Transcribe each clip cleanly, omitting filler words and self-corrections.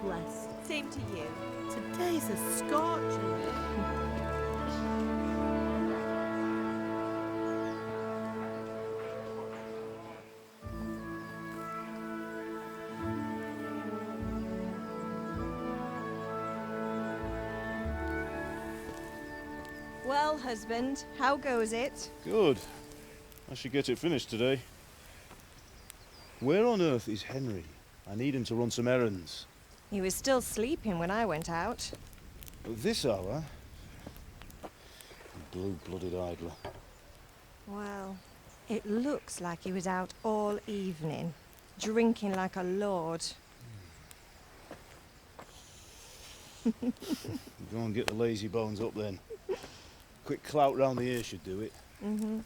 bless. Same to you. Today's a scorcher. Well, husband, how goes it? Good. I should get it finished today. Where on earth is Henry? I need him to run some errands. He was still sleeping when I went out. At this hour? Blue-blooded idler. Well, it looks like he was out all evening, drinking like a lord. Go and get the lazy bones up then. Quick clout round the ear should do it. Mm-hmm.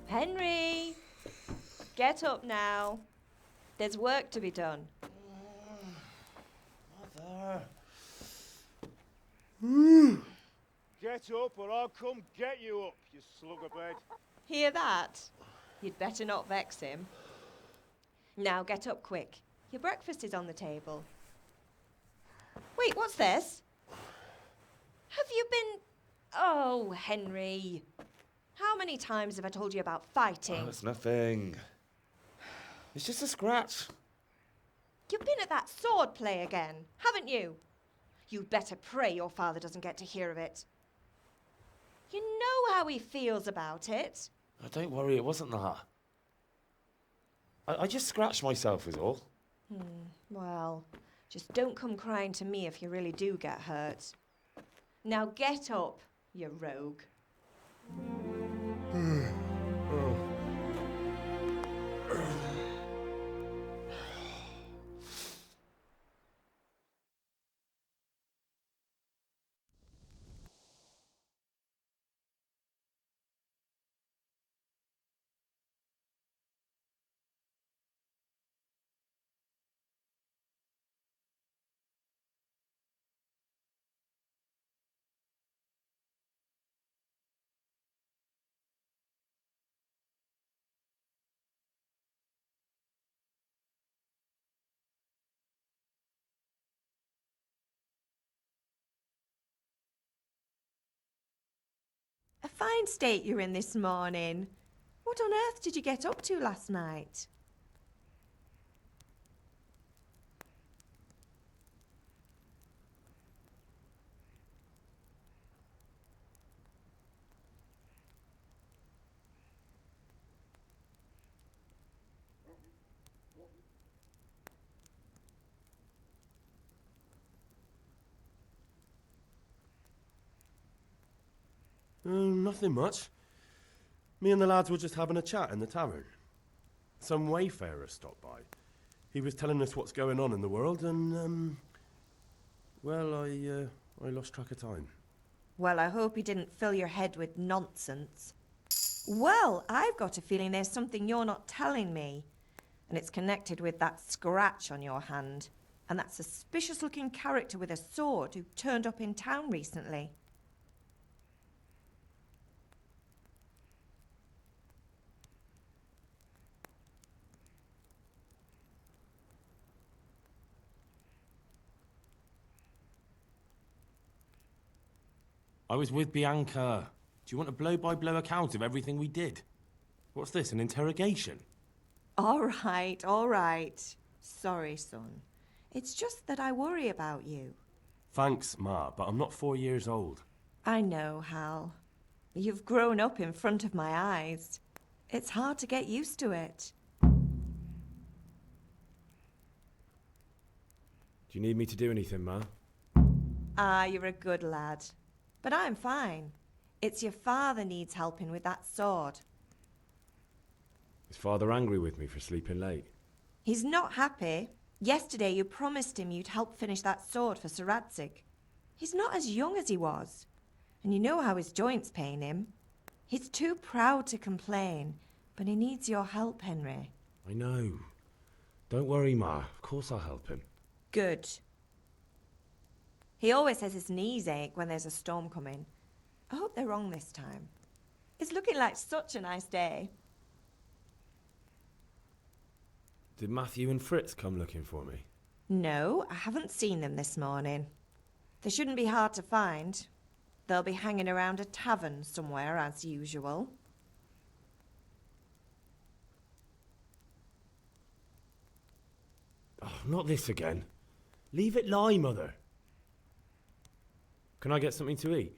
Henry! Get up now. There's work to be done. Mother. Get up or I'll come get you up, you slugabed. Hear that? You'd better not vex him. Now get up quick. Your breakfast is on the table. Wait, what's this? Have you been... Oh, Henry. How many times have I told you about fighting? Oh, it's nothing. It's just a scratch. You've been at that sword play again, haven't you? You'd better pray your father doesn't get to hear of it. You know how he feels about it. Oh, don't worry, it wasn't that. I just scratched myself is all. Well, just don't come crying to me if you really do get hurt. Now get up, you rogue. A fine state you're in this morning. What on earth did you get up to last night? Nothing much. Me and the lads were just having a chat in the tavern. Some wayfarer stopped by. He was telling us what's going on in the world and, well, I lost track of time. Well, I hope he didn't fill your head with nonsense. Well, I've got a feeling there's something you're not telling me. And it's connected with that scratch on your hand. And that suspicious-looking character with a sword who turned up in town recently. I was with Bianca. Do you want a blow-by-blow account of everything we did? What's this, an interrogation? All right. Sorry, son. It's just that I worry about you. Thanks, Ma, but I'm not 4 years old. I know, Hal. You've grown up in front of my eyes. It's hard to get used to it. Do you need me to do anything, Ma? Ah, you're a good lad. But I'm fine. It's your father needs helping with that sword. Is Father angry with me for sleeping late? He's not happy. Yesterday you promised him you'd help finish that sword for Sir Radzig. He's not as young as he was. And you know how his joints pain him. He's too proud to complain, but he needs your help, Henry. I know. Don't worry, Ma. Of course I'll help him. Good. He always says his knees ache when there's a storm coming. I hope they're wrong this time. It's looking like such a nice day. Did Matthew and Fritz come looking for me? No, I haven't seen them this morning. They shouldn't be hard to find. They'll be hanging around a tavern somewhere as usual. Oh, not this again. Leave it lie, Mother. Can I get something to eat?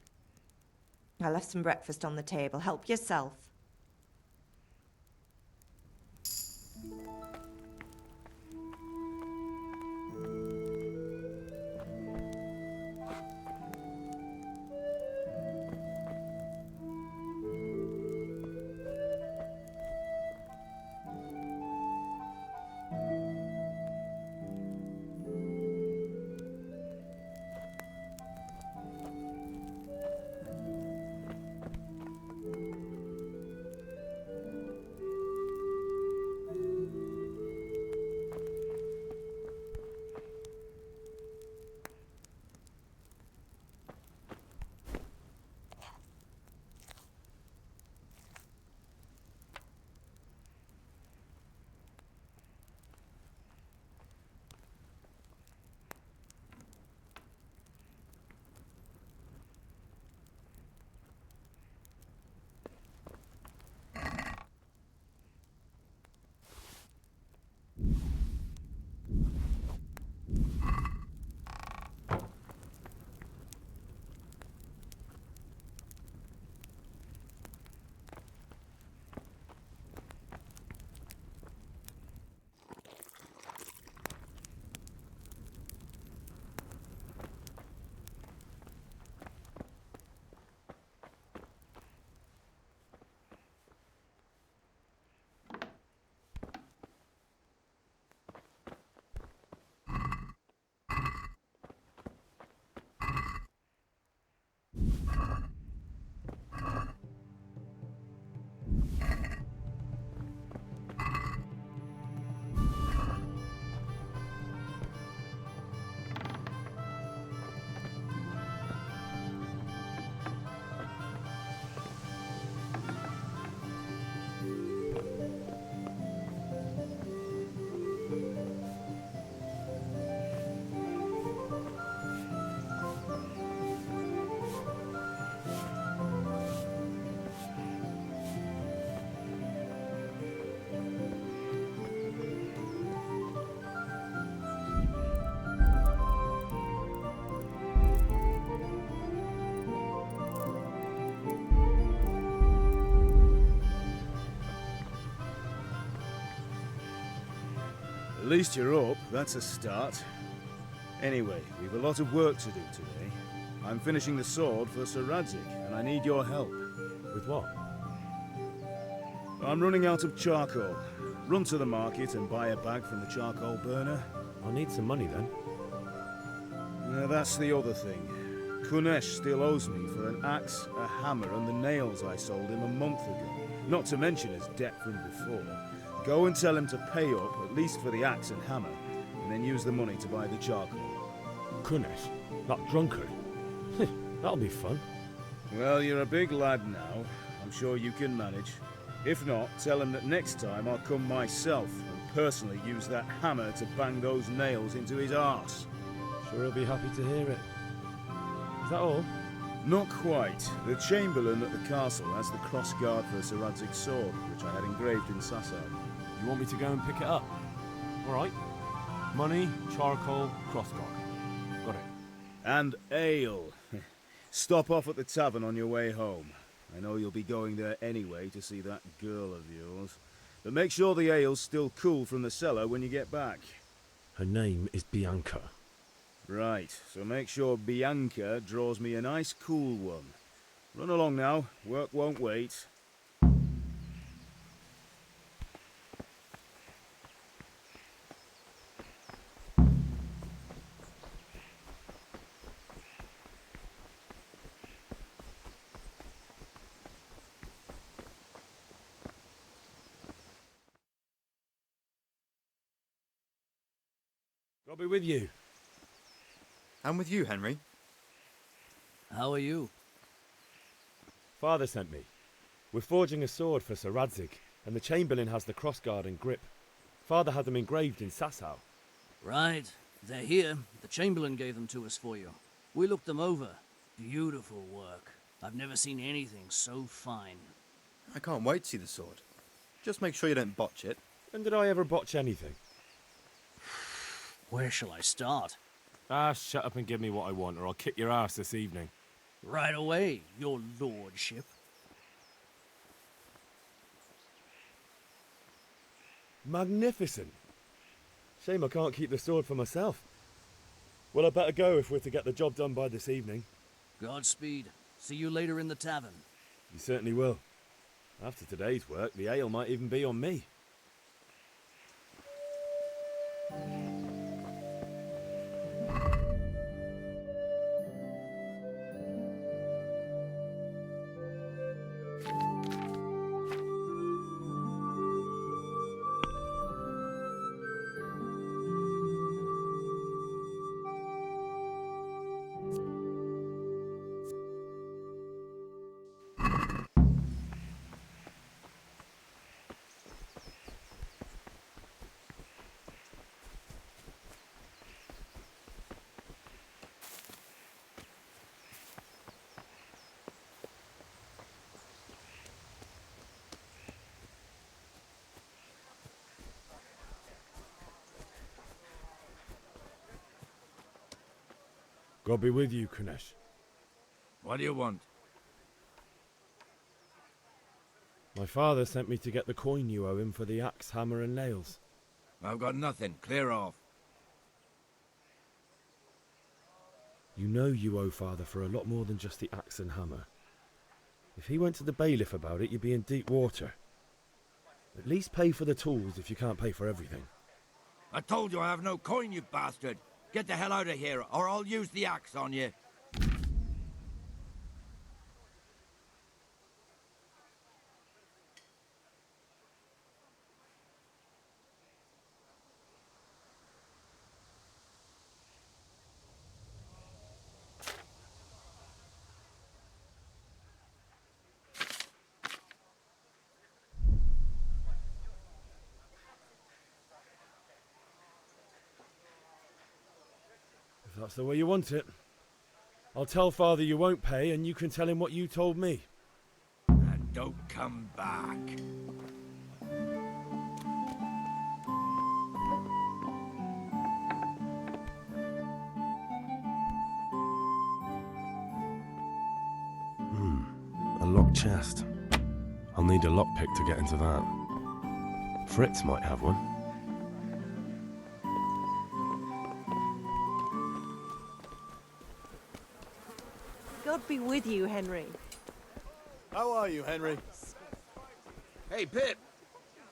I left some breakfast on the table. Help yourself. At least you're up, that's a start. Anyway, we've a lot of work to do today. I'm finishing the sword for Sir Radzik, and I need your help. With what? I'm running out of charcoal. Run to the market and buy a bag from the charcoal burner. I'll need some money then. That's the other thing. Kunesh still owes me for an axe, a hammer, and the nails I sold him a month ago. Not to mention his debt from before. Go and tell him to pay up, at least for the axe and hammer, and then use the money to buy the charcoal. Kunesh? That drunkard? That'll be fun. Well, you're a big lad now. I'm sure you can manage. If not, tell him that next time I'll come myself and personally use that hammer to bang those nails into his arse. Sure he'll be happy to hear it. Is that all? Not quite. The Chamberlain at the castle has the cross guard for Sir Radzik's sword, which I had engraved in Sasau. You want me to go and pick it up? All right. Money, charcoal, crossguard. Got it. And ale. Stop off at the tavern on your way home. I know you'll be going there anyway to see that girl of yours. But make sure the ale's still cool from the cellar when you get back. Her name is Bianca. Right, so make sure Bianca draws me a nice cool one. Run along now, work won't wait. I'll be with you. I'm with you, Henry. How are you? Father sent me. We're forging a sword for Sir Radzig, and the Chamberlain has the crossguard and grip. Father had them engraved in Sasau. Right. They're here. The Chamberlain gave them to us for you. We looked them over. Beautiful work. I've never seen anything so fine. I can't wait to see the sword. Just make sure you don't botch it. When did I ever botch anything? Where shall I start? Ah, shut up and give me what I want, or I'll kick your ass this evening. Right away, your lordship. Magnificent. Shame I can't keep the sword for myself. Well, I better go if we're to get the job done by this evening. Godspeed. See you later in the tavern. You certainly will. After today's work, the ale might even be on me. God be with you, Kunesh. What do you want? My father sent me to get the coin you owe him for the axe, hammer and nails. I've got nothing. Clear off. You know you owe father for a lot more than just the axe and hammer. If he went to the bailiff about it, you'd be in deep water. At least pay for the tools if you can't pay for everything. I told you I have no coin, you bastard. Get the hell out of here, or I'll use the axe on you. If that's the way you want it. I'll tell father you won't pay, and you can tell him what you told me. And don't come back. A locked chest. I'll need a lockpick to get into that. Fritz might have one. God be with you, Henry. How are you, Henry? Hey, Pip,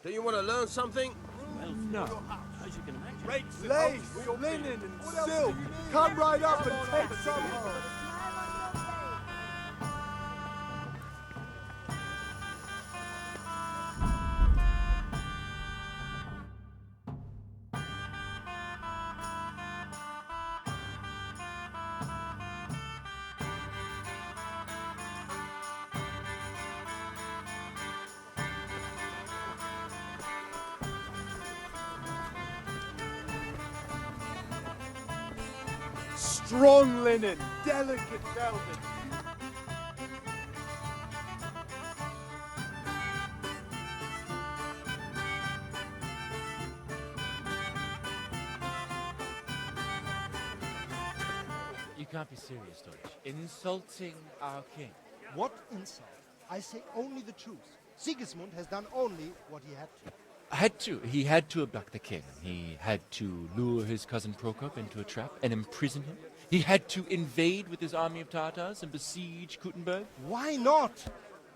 do you want to learn something? Well, no. As you can imagine. Lace, linen, and silk. Come right up and take some home. Strong linen, delicate velvet. You can't be serious, Deutsch. Insulting our king. What insult? I say only the truth. Sigismund has done only what he had to. He had to abduct the king. He had to lure his cousin Prokop into a trap and imprison him. He had to invade with his army of Tatars and besiege Kuttenberg. Why not?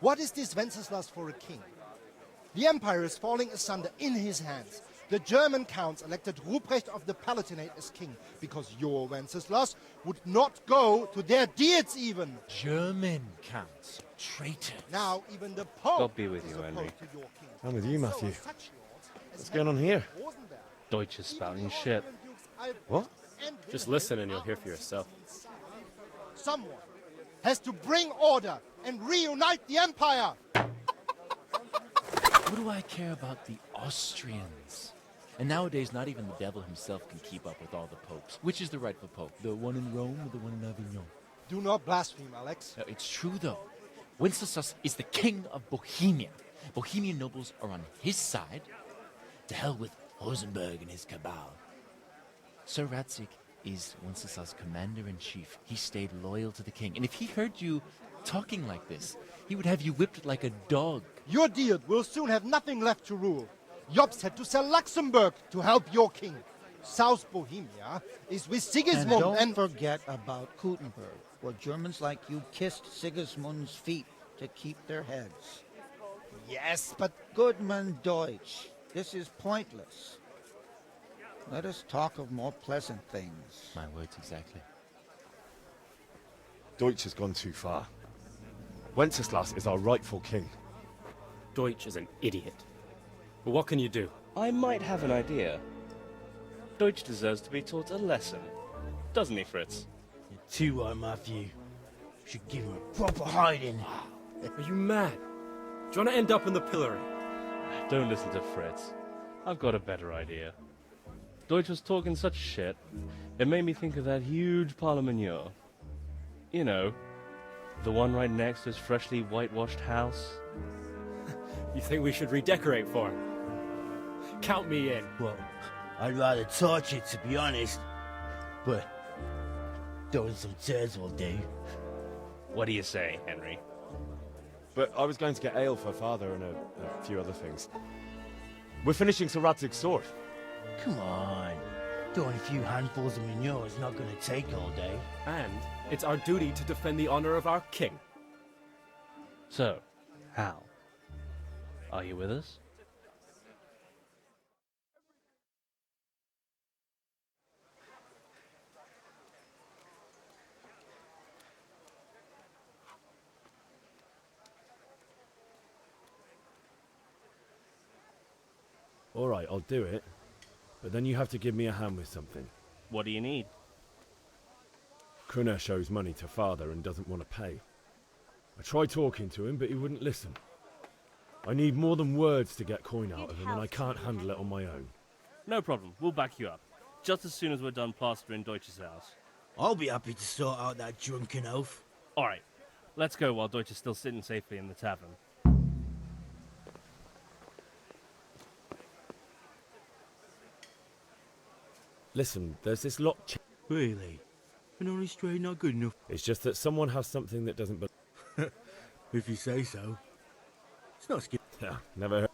What is this Wenceslas for a king? The empire is falling asunder in his hands. The German counts elected Ruprecht of the Palatinate as king because your Wenceslas would not go to their deeds even. German counts. Traitors. Now even the Pope God be with is you, opposed Henry. to your king. I'm with you, So Matthew. such lords as What's going on here? Rosenberg, Deutsch is spouting even shit. Alban Dukes Alfred What? and Just Wilhelm listen and you'll hear are for yourself. Someone has to bring order and reunite the empire. What do I care about the Austrians? And nowadays, not even the devil himself can keep up with all the popes. Which is the rightful pope? The one in Rome or the one in Avignon? Do not blaspheme, Alex. It's true, though. Wenceslas is the king of Bohemia. Bohemian nobles are on his side. To hell with Rosenberg and his cabal. Sir Ratzik is Wenceslas' commander-in-chief. He stayed loyal to the king. And if he heard you talking like this, he would have you whipped like a dog. Your dear will soon have nothing left to rule. Jobst had to sell Luxembourg to help your king. South Bohemia is with Sigismund and don't forget about Kuttenberg, where Germans like you kissed Sigismund's feet to keep their heads. Yes, but... Goodman Deutsch, this is pointless. Let us talk of more pleasant things. My words exactly. Deutsch has gone too far. Wenceslas is our rightful king. Deutsch is an idiot. But what can you do? I might have an idea. Deutsch deserves to be taught a lesson. Doesn't he, Fritz? You're too right, Matthew. Should give him a proper hiding. Are you mad? Do you want to end up in the pillory? Don't listen to Fritz. I've got a better idea. Deutsch was talking such shit, it made me think of that huge parliament. You know, the one right next to his freshly whitewashed house. You think we should redecorate for him? Count me in. Well, I'd rather torch it, to be honest. But throwing some tears will do. What do you say, Henry? But I was going to get ale for father and a few other things. We're finishing Sir Radzig's sword. Come on. Throwing a few handfuls of manure is not going to take all day. And it's our duty to defend the honor of our king. So, Hal, are you with us? All right, I'll do it. But then you have to give me a hand with something. What do you need? Kunesh owes money to father and doesn't want to pay. I tried talking to him, but he wouldn't listen. I need more than words to get coin out of him, and I can't handle it on my own. No problem, we'll back you up. Just as soon as we're done plastering Deutsch's house. I'll be happy to sort out that drunken oaf. Alright, let's go while Deutsch is still sitting safely in the tavern. Listen, there's this lot... Really? An only stray not good enough? It's just that someone has something that doesn't... If you say so. It's not skip. Yeah, never heard...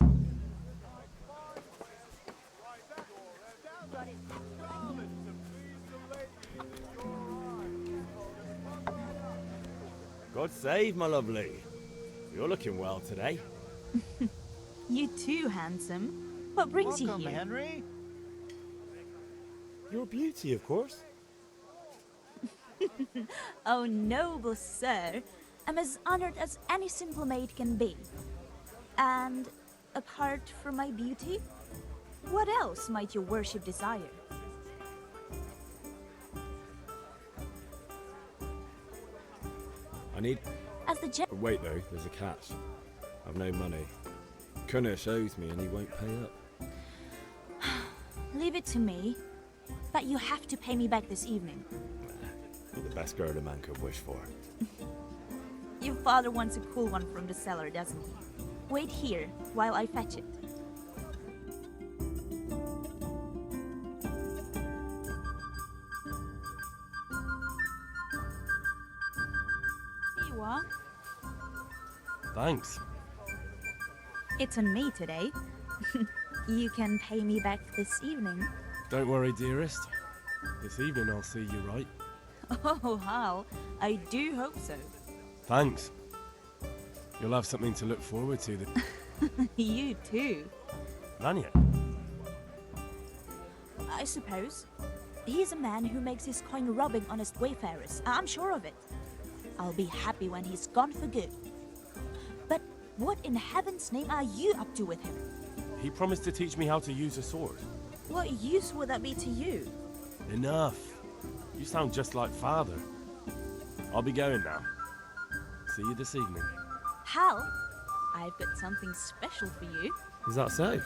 God save, my lovely. You're looking well today. You too, handsome. What brings Welcome, you here? Henry. You're a beauty, of course. Oh, noble sir. I'm as honored as any simple maid can be. And apart from my beauty, what else might your worship desire? I need... As the Wait, though, there's a catch. I've no money. Kunesh owes me and he won't pay up. Leave it to me. But you have to pay me back this evening. You're the best girl a man could wish for. Your father wants a cool one from the cellar, doesn't he? Wait here while I fetch it. Here you are. Thanks. It's on me today. You can pay me back this evening. Don't worry, dearest. This evening I'll see you right. Oh, Hal, I do hope so. Thanks. You'll have something to look forward to. You too. Lanya? I suppose. He's a man who makes his coin robbing honest wayfarers. I'm sure of it. I'll be happy when he's gone for good. But what in heaven's name are you up to with him? He promised to teach me how to use a sword. What use would that be to you? Enough. You sound just like father. I'll be going now. See you this evening. Hal, I've got something special for you. Is that so?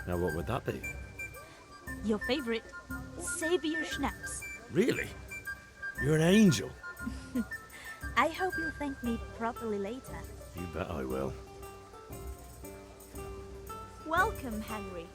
Now what would that be? Your favorite Savior Schnapps. Really? You're an angel. I hope you'll thank me properly later. You bet I will. Welcome, Henry.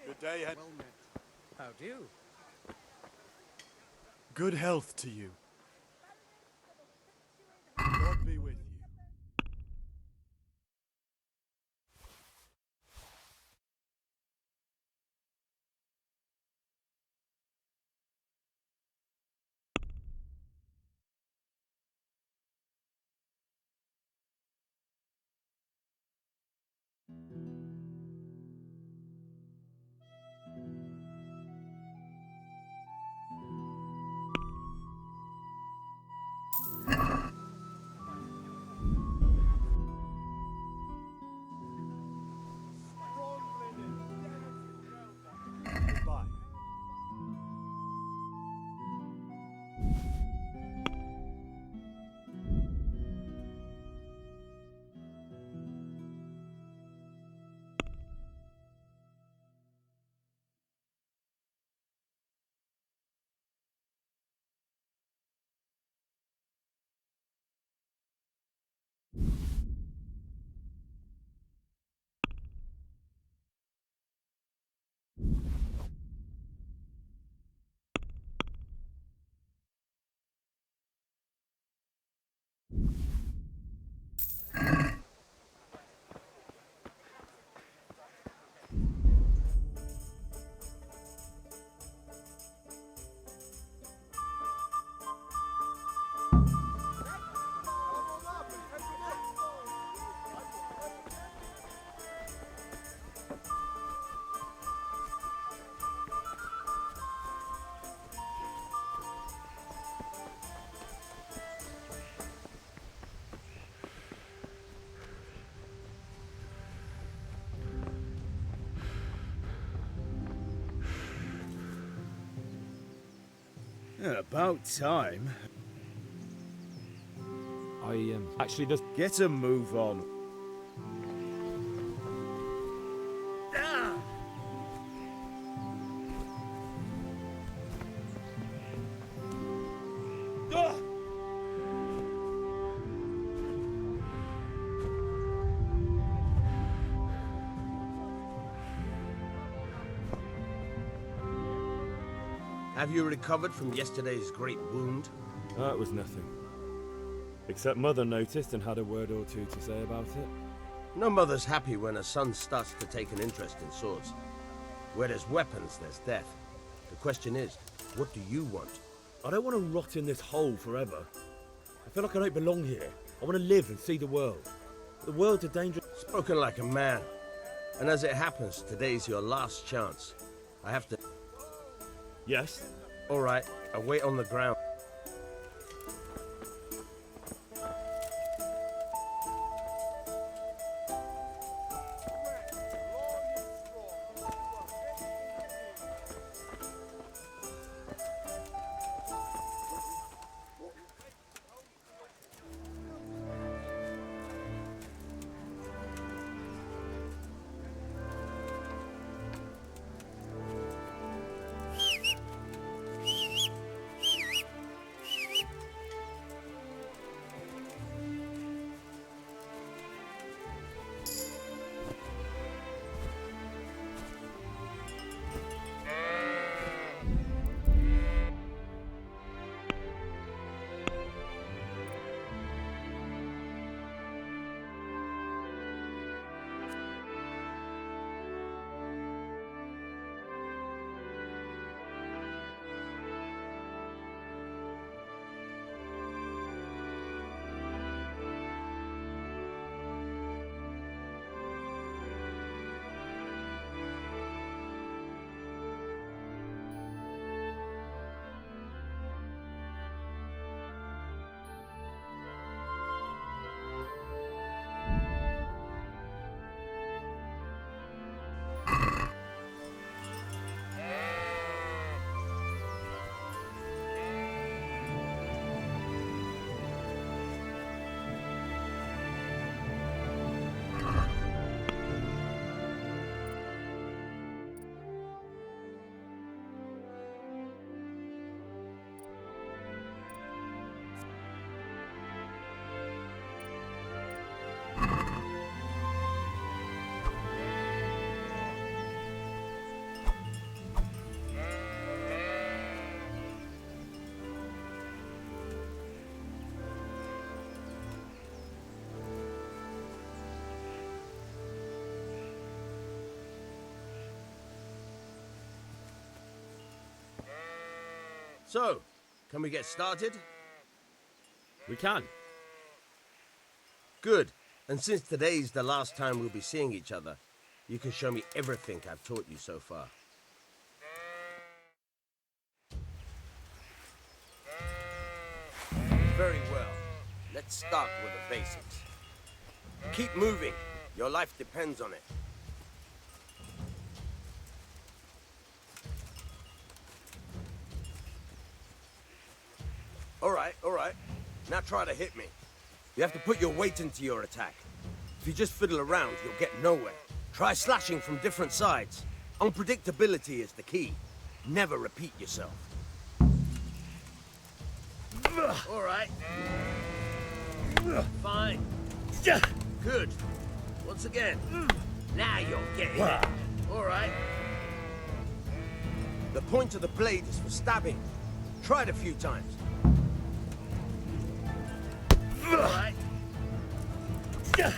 Good day, Hen. How do? Good health to you. God be with you. Goodbye. Yeah, about time. Actually, there's... Get a move on. Have you recovered from yesterday's great wound? That was nothing. Except Mother noticed and had a word or two to say about it. No mother's happy when her son starts to take an interest in swords. Where there's weapons, there's death. The question is, what do you want? I don't want to rot in this hole forever. I feel like I don't belong here. I want to live and see the world. The world's a dangerous... Spoken like a man. And as it happens, today's your last chance. I have to... Yes? All right, I wait on the ground. So, can we get started? We can. Good. And since today's the last time we'll be seeing each other, you can show me everything I've taught you so far. Very well. Let's start with the basics. Keep moving. Your life depends on it. All right. Now try to hit me. You have to put your weight into your attack. If you just fiddle around, you'll get nowhere. Try slashing from different sides. Unpredictability is the key. Never repeat yourself. All right. Fine. Good. Once again. Now you're getting it. All right. The point of the blade is for stabbing. Try it a few times. All right. Good.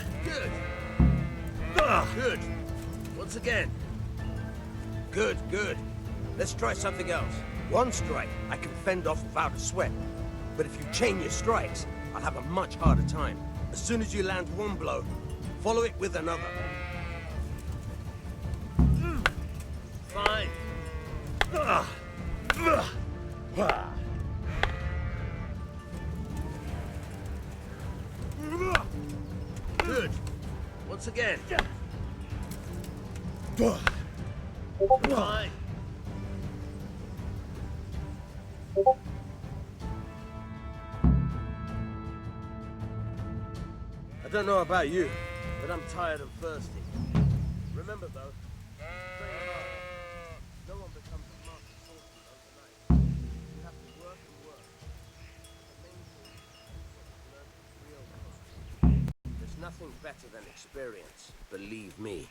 Good. Once again. Good. Let's try something else. One strike I can fend off without a sweat. But if you chain your strikes, I'll have a much harder time. As soon as you land one blow, follow it with another. Fine. Good. Once again. Fine. I don't know about you, but I'm tired and thirsty. Remember though, train hard. No one becomes a master swordsman overnight. You have to work and work. The main thing is to learn real craft. There's nothing better than experience, believe me.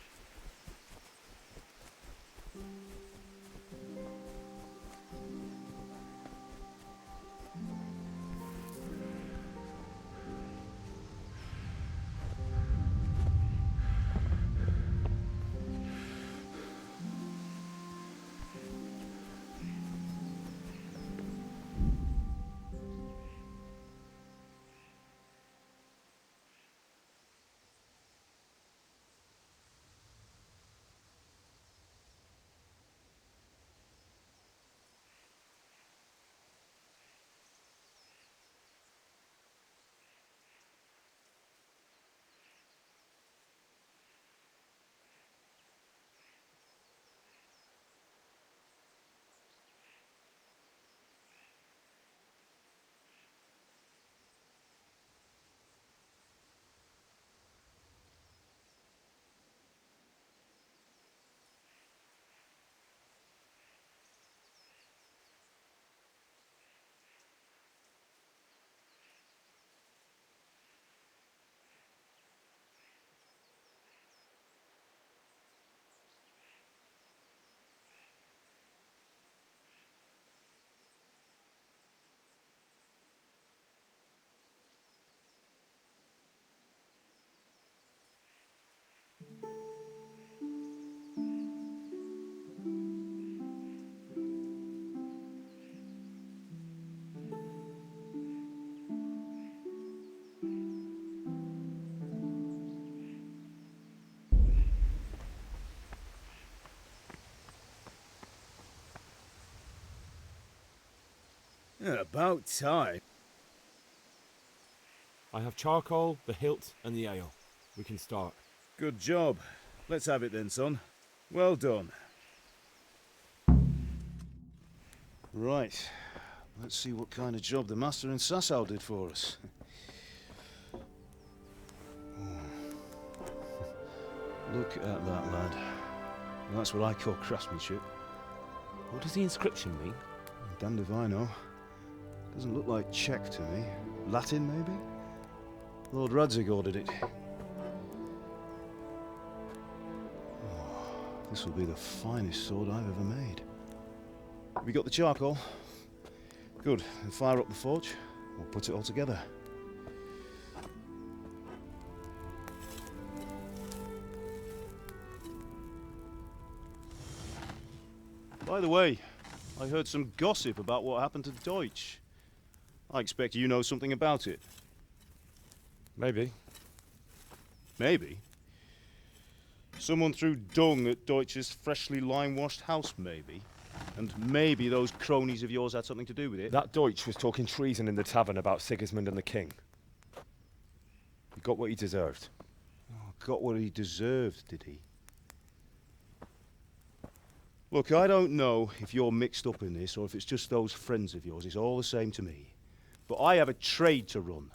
Yeah, about time. I have charcoal, the hilt, and the ale. We can start. Good job. Let's have it then, son. Well done. Right. Let's see what kind of job the master in Sasau did for us. Look at that, lad. That's what I call craftsmanship. What does the inscription mean? Damned if I know. Doesn't look like Czech to me. Latin, maybe? Lord Radzig ordered it. Oh, this will be the finest sword I've ever made. Have you got the charcoal? Good. Then fire up the forge. We'll put it all together. By the way, I heard some gossip about what happened to Deutsch. I expect you know something about it. Maybe. Maybe? Someone threw dung at Deutsch's freshly lime-washed house, maybe? And maybe those cronies of yours had something to do with it? That Deutsch was talking treason in the tavern about Sigismund and the king. He got what he deserved. Oh, got what he deserved, did he? Look, I don't know if you're mixed up in this or if it's just those friends of yours. It's all the same to me. But I have a trade to run.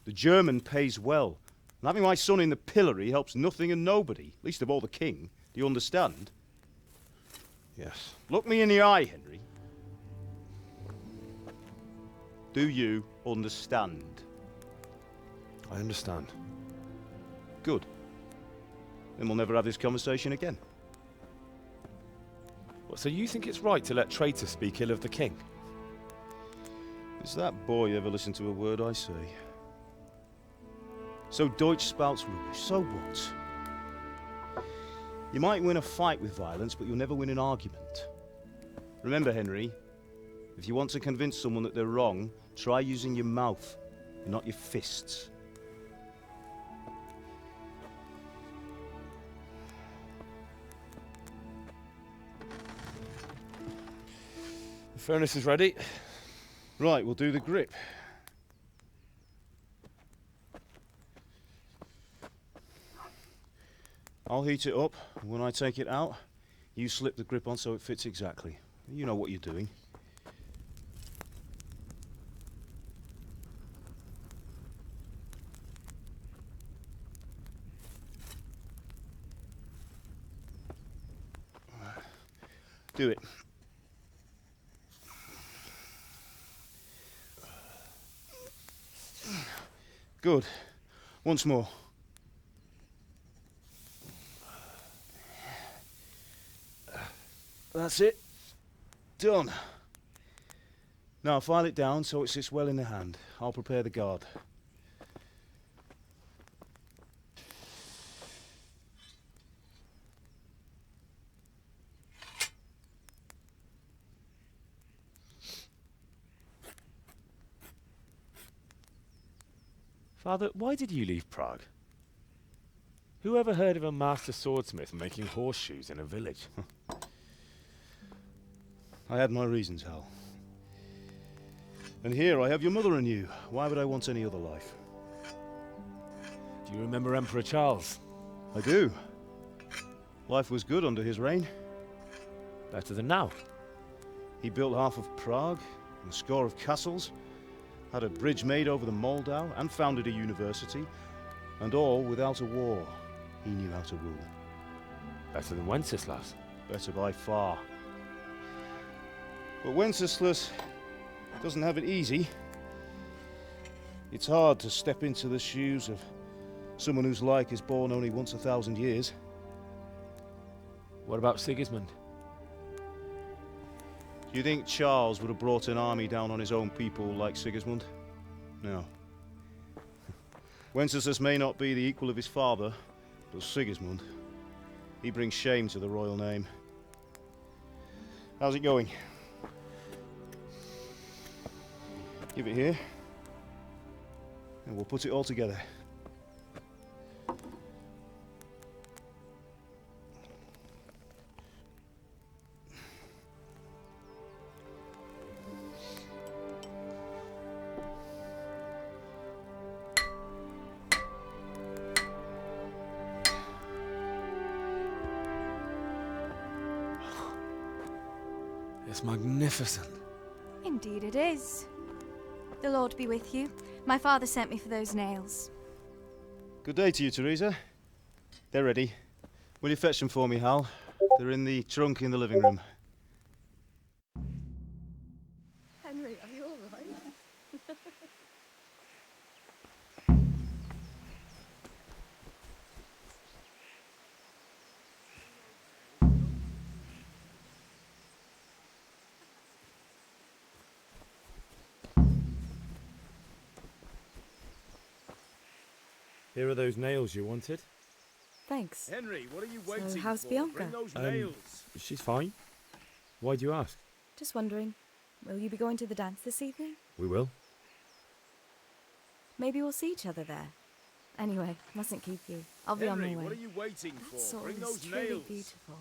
The German pays well. And having my son in the pillory helps nothing and nobody, least of all the king. Do you understand? Yes. Look me in the eye, Henry. Do you understand? I understand. Good. Then we'll never have this conversation again. What, so you think it's right to let traitors speak ill of the king? Does that boy ever listen to a word I say? So Deutsch spouts rubbish, so what? You might win a fight with violence, but you'll never win an argument. Remember, Henry, if you want to convince someone that they're wrong, try using your mouth and not your fists. The furnace is ready. Right, we'll do the grip. I'll heat it up, and when I take it out, you slip the grip on so it fits exactly. You know what you're doing. Do it. Good. Once more. That's it. Done. Now file it down so it sits well in the hand. I'll prepare the guard. Father, why did you leave Prague? Who ever heard of a master swordsmith making horseshoes in a village? I had my reasons, Hal. And here I have your mother and you. Why would I want any other life? Do you remember Emperor Charles? I do. Life was good under his reign. Better than now. He built half of Prague, and a score of castles, had a bridge made over the Moldau, and founded a university, and all without a war. He knew how to rule. Better than Wenceslas. Better by far. But Wenceslas doesn't have it easy. It's hard to step into the shoes of someone whose like is born only once 1,000 years. What about Sigismund? Do you think Charles would have brought an army down on his own people like Sigismund? No. Wenceslas may not be the equal of his father, but Sigismund, he brings shame to the royal name. How's it going? Give it here, and we'll put it all together. It's magnificent. Indeed it is. The Lord be with you. My father sent me for those nails. Good day to you, Teresa. They're ready. Will you fetch them for me, Hal? They're in the trunk in the living room. Henry, are you all right? Here are those nails you wanted. Thanks. Henry, what are you waiting how's for? Bianca? Bring those nails. She's fine. Why do you ask? Just wondering, will you be going to the dance this evening? We will. Maybe we'll see each other there. Anyway, mustn't keep you. I'll be on my way. What are you waiting for? That sword Bring is those truly nails. beautiful.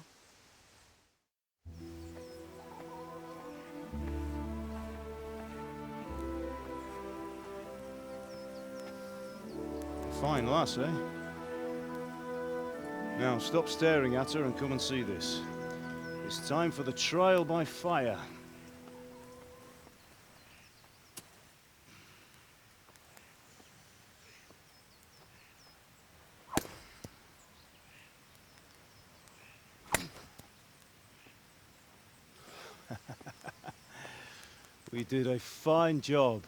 Fine lass, eh? Now stop staring at her and come and see this. It's time for the trial by fire. We did a fine job.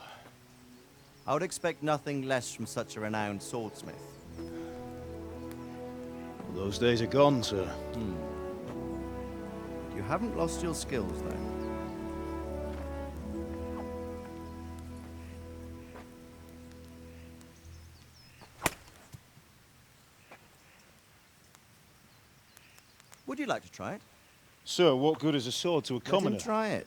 I would expect nothing less from such a renowned swordsmith. Well, those days are gone, sir. You haven't lost your skills, though. Would you like to try it? Sir, what good is a sword to a commoner? Let him try it.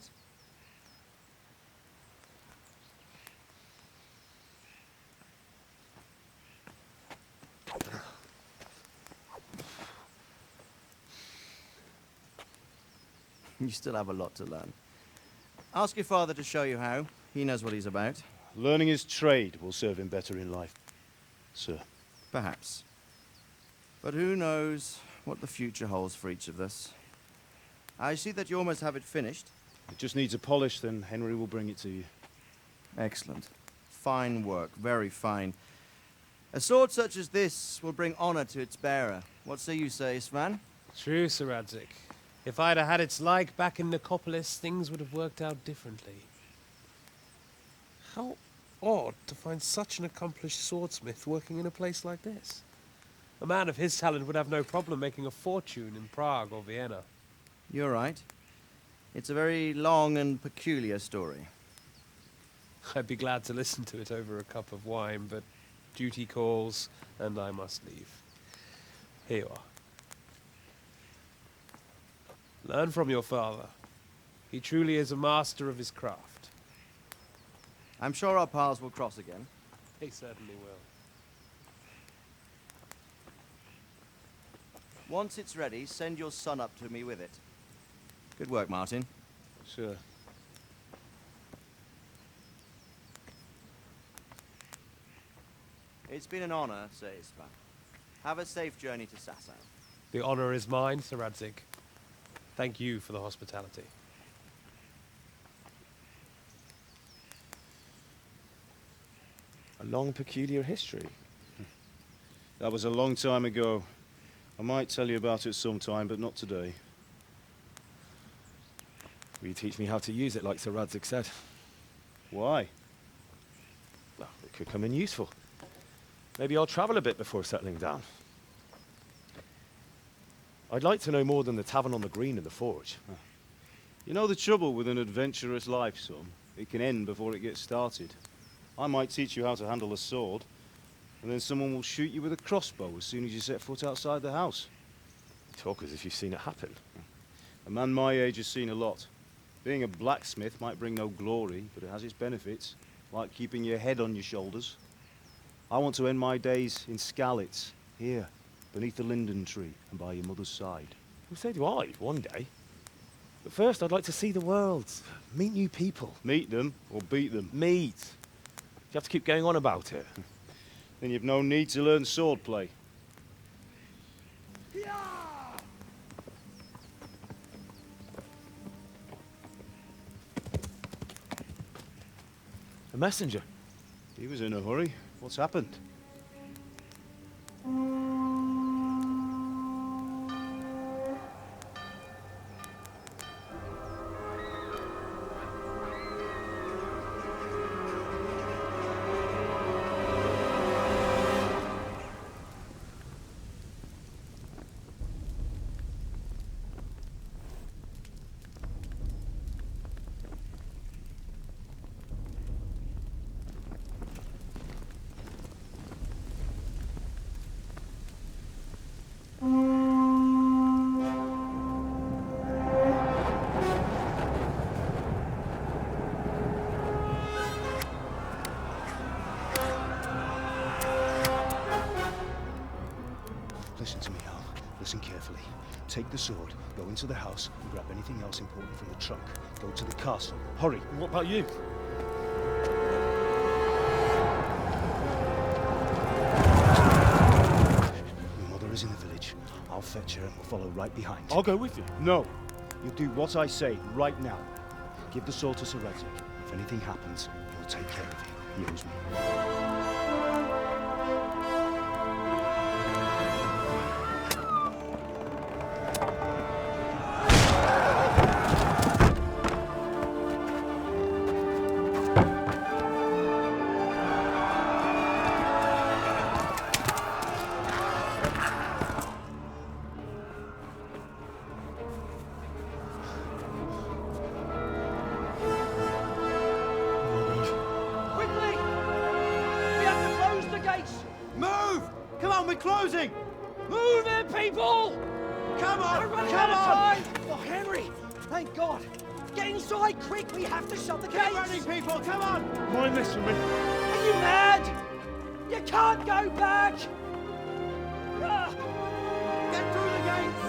You still have a lot to learn. Ask your father to show you how. He knows what he's about. Learning his trade will serve him better in life, sir. Perhaps. But who knows what the future holds for each of us. I see that you almost have it finished. It just needs a polish, then Henry will bring it to you. Excellent. Fine work, very fine. A sword such as this will bring honor to its bearer. What say you, Svan? True, Sir Radzik. If I'd have had its like back in Nicopolis, things would have worked out differently. How odd to find such an accomplished swordsmith working in a place like this. A man of his talent would have no problem making a fortune in Prague or Vienna. You're right. It's a very long and peculiar story. I'd be glad to listen to it over a cup of wine, but duty calls, and I must leave. Here you are. Learn from your father. He truly is a master of his craft. I'm sure our paths will cross again. He certainly will. Once it's ready, send your son up to me with it. Good work, Martin. Sure. It's been an honor, Sir Ispan. Have a safe journey to Sasau. The honor is mine, Sir Radzik. Thank you for the hospitality. A long, peculiar history. That was a long time ago. I might tell you about it sometime, but not today. Will you teach me how to use it, like Sir Radzik said? Why? Well, it could come in useful. Maybe I'll travel a bit before settling down. I'd like to know more than the tavern on the green and the forge. You know the trouble with an adventurous life, son? It can end before it gets started. I might teach you how to handle a sword, and then someone will shoot you with a crossbow as soon as you set foot outside the house. You talk as if you've seen it happen. A man my age has seen a lot. Being a blacksmith might bring no glory, but it has its benefits, like keeping your head on your shoulders. I want to end my days in Skalitz, here, beneath the linden tree and by your mother's side. Well, so do I, one day. But first, I'd like to see the world, meet new people. Meet them or beat them? Meet. You have to keep going on about it. Then you've no need to learn swordplay. A messenger. He was in a hurry. What's happened? Listen to me, Hal. Listen carefully. Take the sword, go into the house, and grab anything else important from the trunk. Go to the castle. Hurry! What about you? Your mother is in the village. I'll fetch her and we'll follow right behind. I'll go with you. No! You'll do what I say right now. Give the sword to Sir Redzik. If anything happens, he'll take care of you. He owes me. Quickly! We have to close the gates! Move! Come on, we're closing! Move it, people! Come on! We're running out of time! Oh, Henry! Thank God! Get inside, quick! We have to shut the gates! Get running, people! Come on! Mind this for me. Are you mad? You can't go back! Ah! Get through the gates!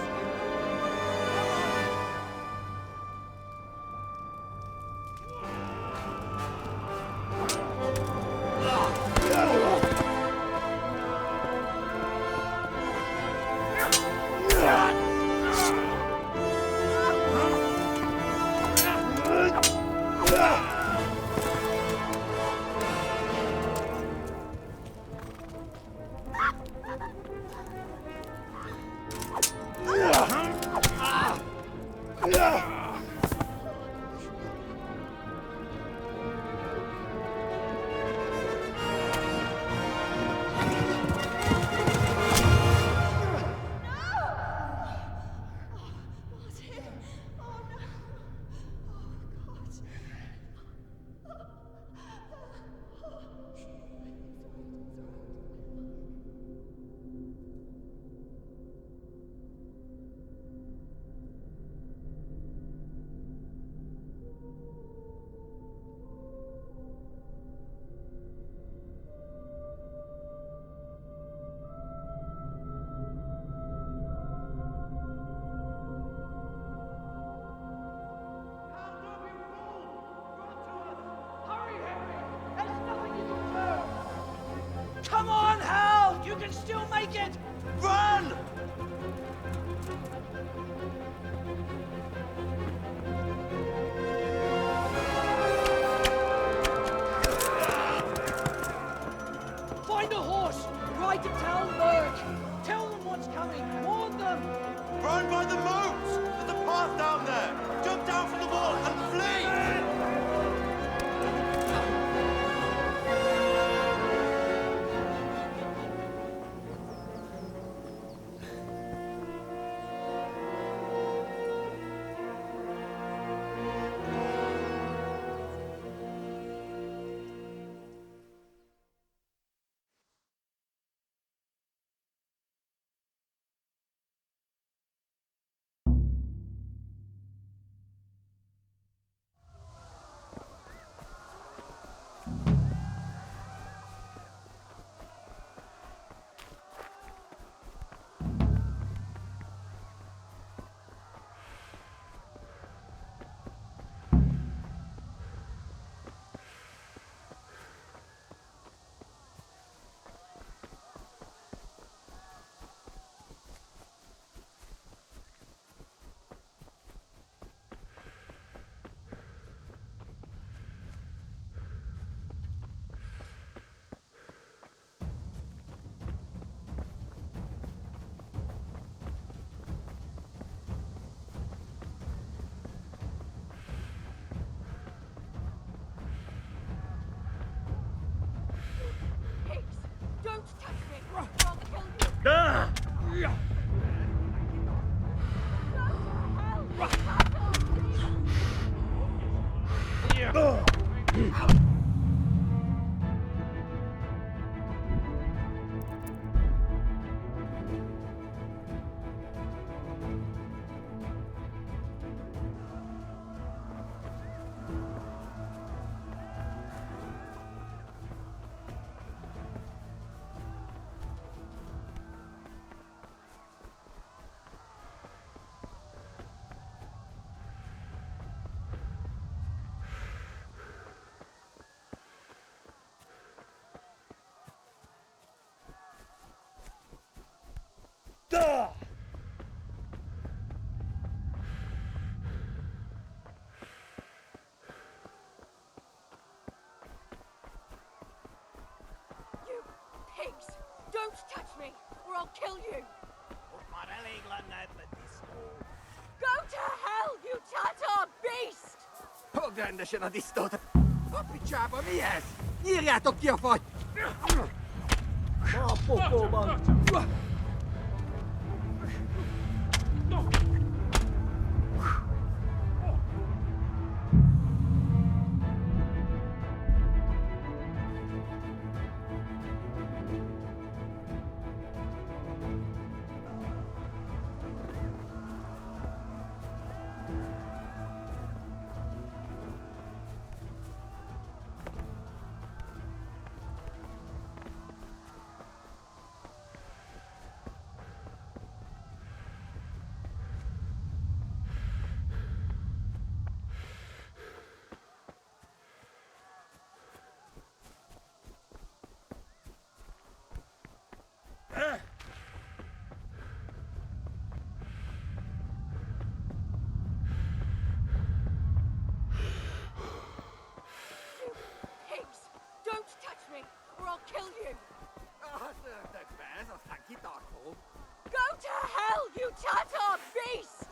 Come on, Hal! You can still make it! Run! Find a horse! Ride to Talmberg! Tell them what's coming! Warn them! Run by the moats! There's a path down there! Jump down from the wall and flee! Don't touch me, or I'll kill you! Go to hell, you Tatar beast! Fogd rendesen a disztót! A picsába mi ez? Nyírjátok ki a fagy! Ma a pokóban! Pigs! Don't touch me, or I'll kill you! Go to hell, you Tatar beast!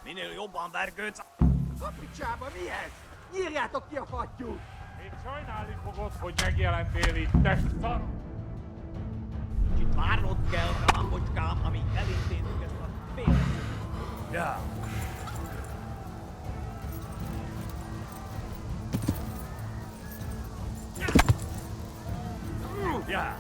Minél jobban vergődsz! A picsába mi ez? Nyírjátok ki a fattyút! Még sajnálni fogod, hogy megjelentél itt, te szar! Kicsit várnod kell, kalambocskám, amíg elintézzük ezt a fél. Ja. Ja.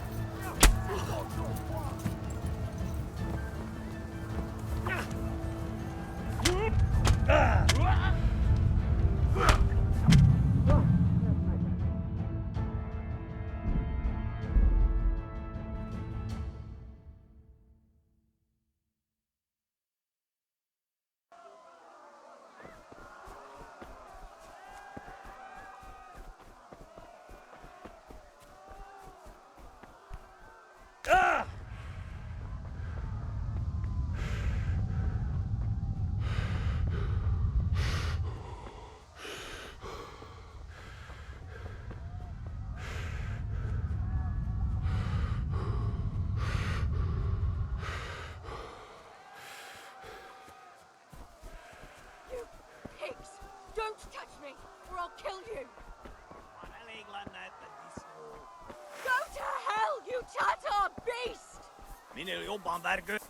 Pigs! Don't touch me, or I'll kill you! Go to hell, you Tatar beast! Minél jobban vergődsz!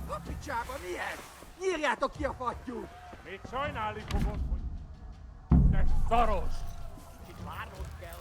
A picsába mi ez? Nyírjátok ki a fattyút! Még sajnálni fogod, hogy te szaros! Kicsit várnod kell.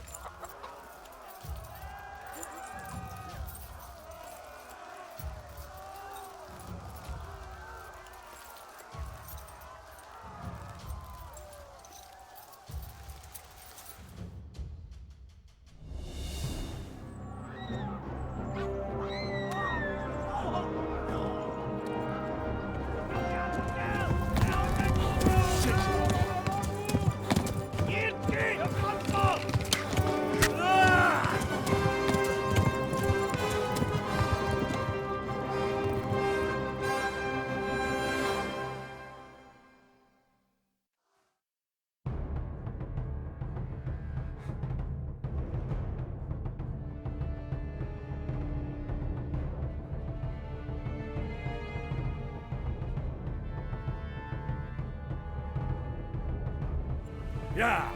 Ja!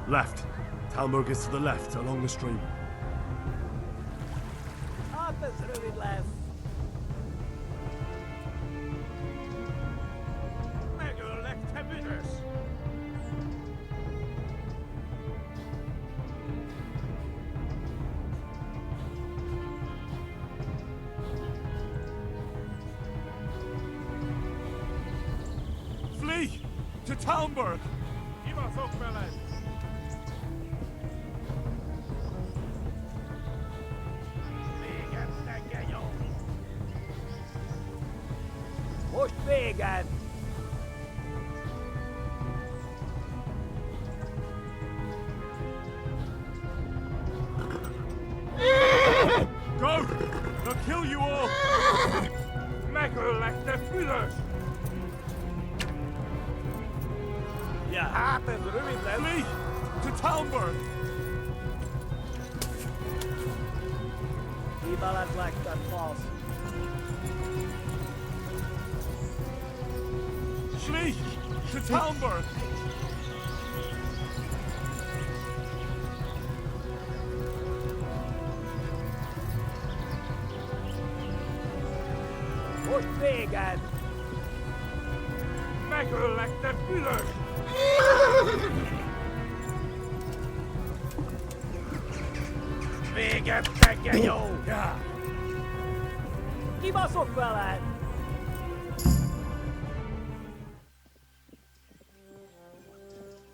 Left. Talmberg is to the left, along the stream. Hát ez rövid lesz. Megöllek, te büdös! Flee! To Talmberg! Kibaszok veled! Most véged! kill you all! Megerlechte Fühlers! Je haat het ruïne! Flee to Talmberg! Viva las Blackstone Falls! Flee to Talmberg! What vegan? Megerlechte Fühlers! Vége pegenyó! Kibaszok veled!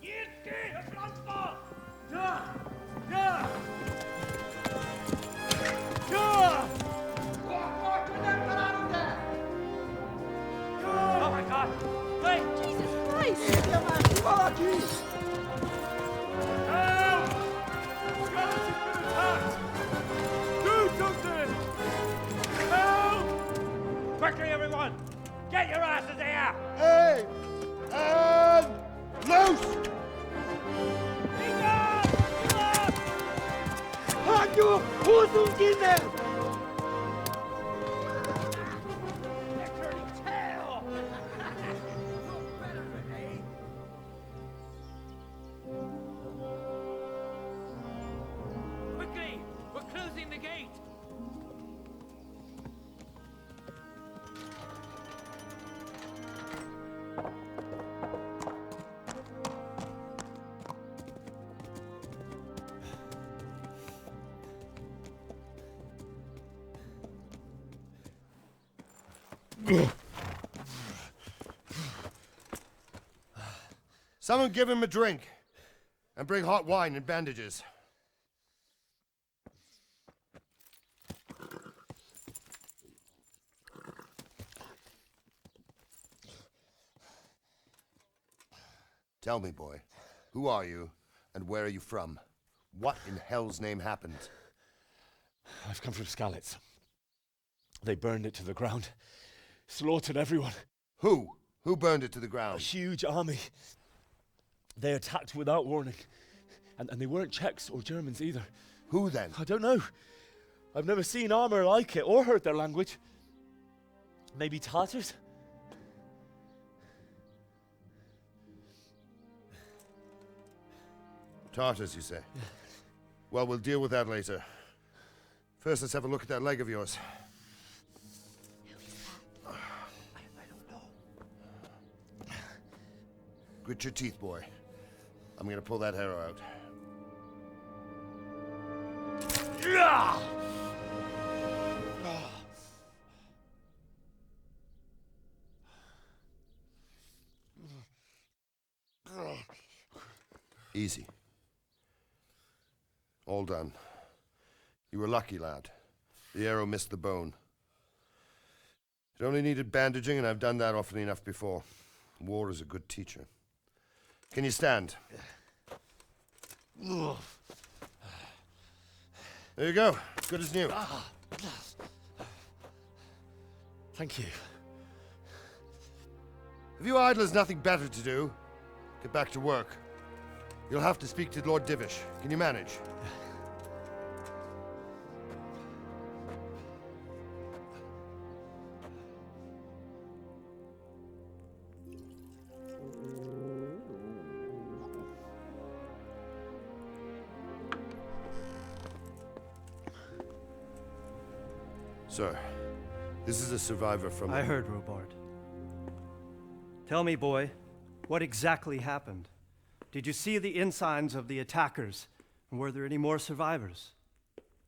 Nyit ki a francba! Ja! Ja! Ja! Oh my god! Wait! Jesus Christ! Help! Scarlet has been attacked! Do something! Help! Quickly, everyone! Get your asses here! Hey! And loose! Hanju Husungine! Quickly! We're closing the gate! Someone give him a drink. And bring hot wine and bandages. Tell me, boy, who are you and where are you from? What in hell's name happened? I've come from Skalitz. They burned it to the ground. Slaughtered everyone. Who? Who burned it to the ground? A huge army. They attacked without warning. And they weren't Czechs or Germans either. Who then? I don't know. I've never seen armor like it or heard their language. Maybe Tatars? Tartars, you say? Well, we'll deal with that later. First, let's have a look at that leg of yours. Grit your teeth, boy. I'm gonna pull that arrow out. Easy. All done. You were lucky, lad. The arrow missed the bone. It only needed bandaging, and I've done that often enough before. War is a good teacher. Can you stand? There you go. Good as new. Thank you. If you idlers nothing better to do, get back to work. You'll have to speak to Lord Divish. Can you manage? Sir, this is a survivor from... I heard, Robart. Tell me, boy, what exactly happened? Did you see the ensigns of the attackers? And were there any more survivors?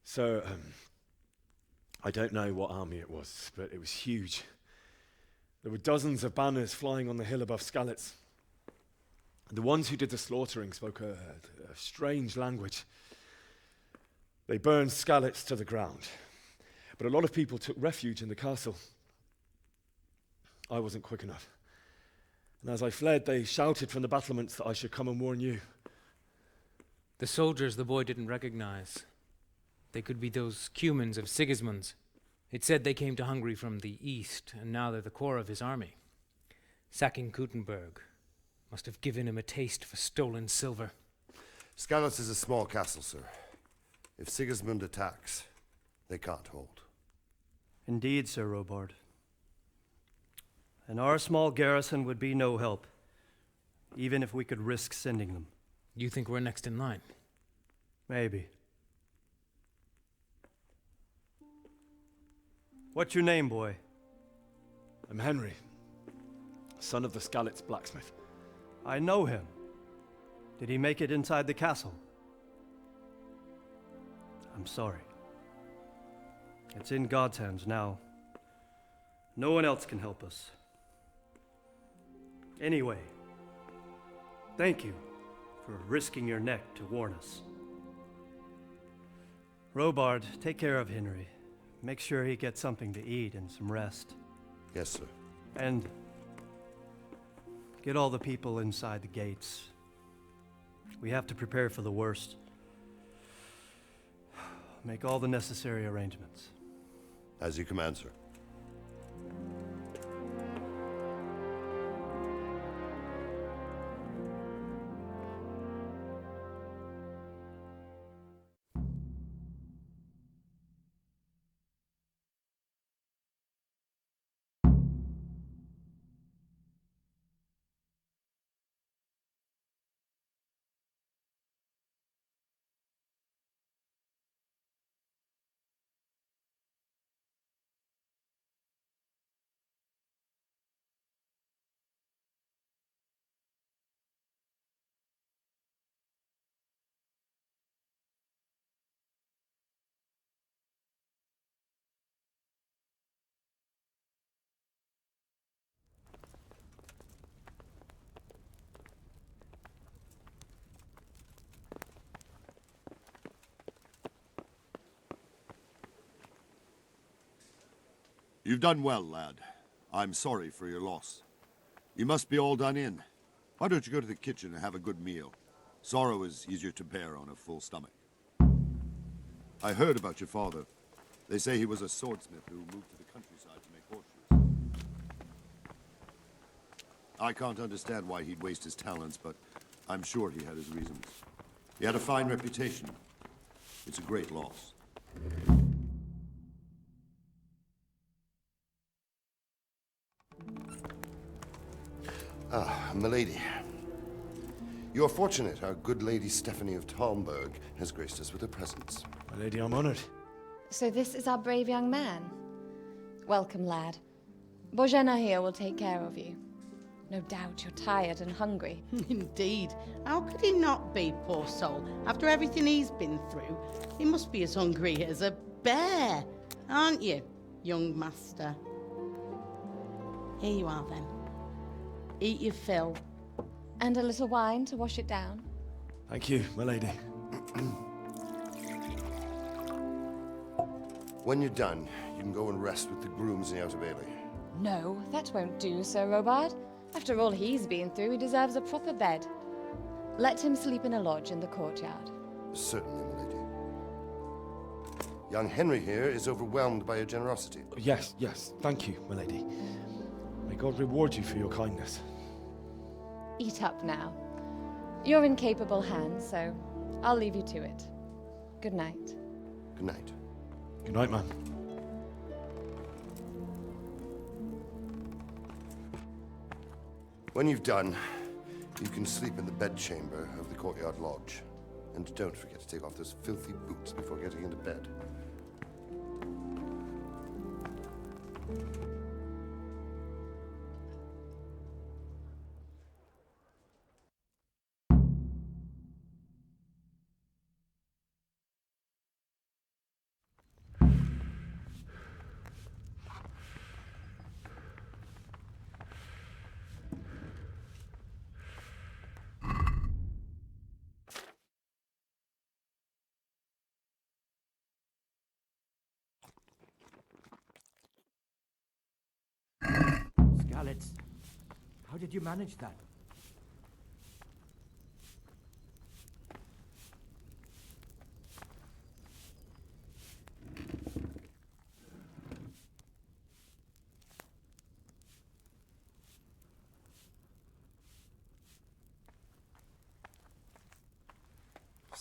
So, I don't know what army it was, but it was huge. There were dozens of banners flying on the hill above Skalitz. The ones who did the slaughtering spoke a strange language. They burned Skalitz to the ground. But a lot of people took refuge in the castle. I wasn't quick enough. And as I fled, they shouted from the battlements that I should come and warn you. The soldiers the boy didn't recognize. They could be those Cumans of Sigismund's. It said they came to Hungary from the east, and now they're the core of his army. Sacking Gutenberg must have given him a taste for stolen silver. Skalitz is a small castle, sir. If Sigismund attacks, they can't hold. Indeed, Sir Robard. And our small garrison would be no help, even if we could risk sending them. You think we're next in line? Maybe. What's your name, boy? I'm Henry, son of the Skalitz blacksmith. I know him. Did he make it inside the castle? I'm sorry. It's in God's hands now. No one else can help us. Anyway, thank you for risking your neck to warn us. Robard, take care of Henry. Make sure he gets something to eat and some rest. Yes, sir. And get all the people inside the gates. We have to prepare for the worst. Make all the necessary arrangements. As you command, sir. You've done well, lad. I'm sorry for your loss. You must be all done in. Why don't you go to the kitchen and have a good meal? Sorrow is easier to bear on a full stomach. I heard about your father. They say he was a swordsmith who moved to the countryside to make horseshoes. I can't understand why he'd waste his talents, but I'm sure he had his reasons. He had a fine reputation. It's a great loss. Ah, milady. You are fortunate our good lady Stephanie of Talmberg has graced us with her presence. My lady, I'm honored. So this is our brave young man. Welcome, lad. Bozhena here will take care of you. No doubt you're tired and hungry. Indeed. How could he not be, poor soul? After everything he's been through, he must be as hungry as a bear, aren't you, young master? Here you are, then. Eat your fill. And a little wine to wash it down. Thank you, my lady. When you're done, you can go and rest with the grooms in the Outer Bailey. No, that won't do, Sir Robard. After all he's been through, he deserves a proper bed. Let him sleep in a lodge in the courtyard. Certainly, my lady. Young Henry here is overwhelmed by your generosity. Yes, yes, thank you, my lady. May God reward you for your kindness. Eat up now. You're in capable hands, so I'll leave you to it. Good night. Good night. Good night, man. When you've done, you can sleep in the bedchamber of the courtyard lodge. And don't forget to take off those filthy boots before getting into bed. Skalitz, how did you manage that?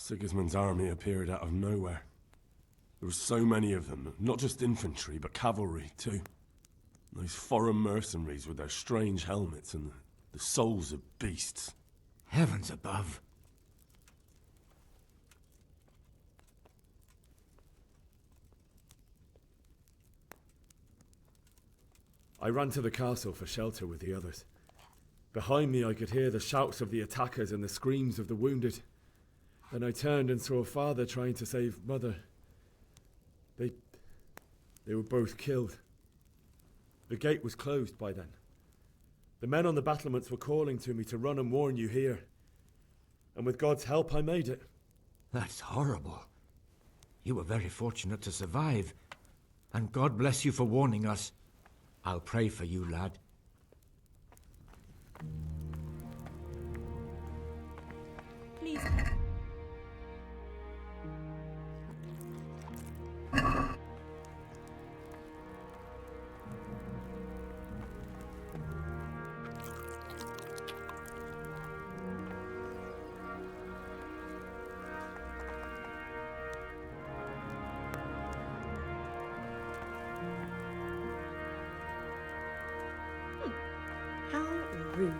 Sigismund's army appeared out of nowhere. There were so many of them, not just infantry, but cavalry too. Those foreign mercenaries with their strange helmets and the souls of beasts. Heavens above. I ran to the castle for shelter with the others. Behind me I could hear the shouts of the attackers and the screams of the wounded. Then I turned and saw Father trying to save Mother. They were both killed. The gate was closed by then. The men on the battlements were calling to me to run and warn you here. And with God's help I made it. That's horrible. You were very fortunate to survive. And God bless you for warning us. I'll pray for you, lad. Please. How rude.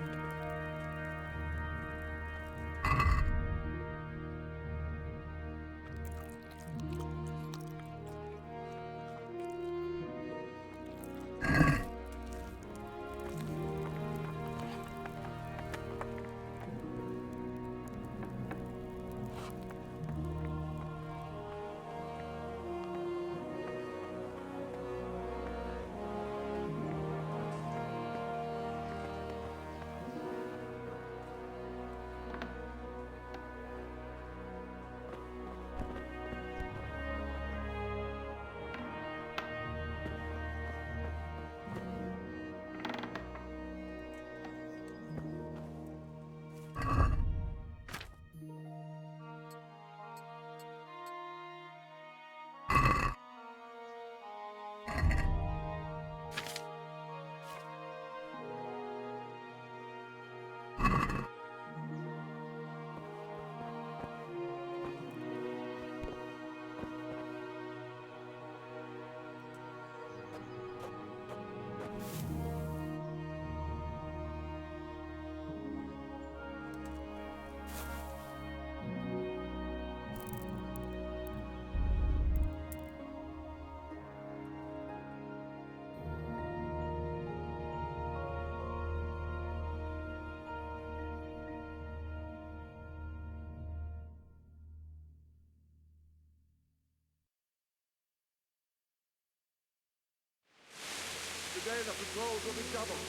Today the patrols will be doubled.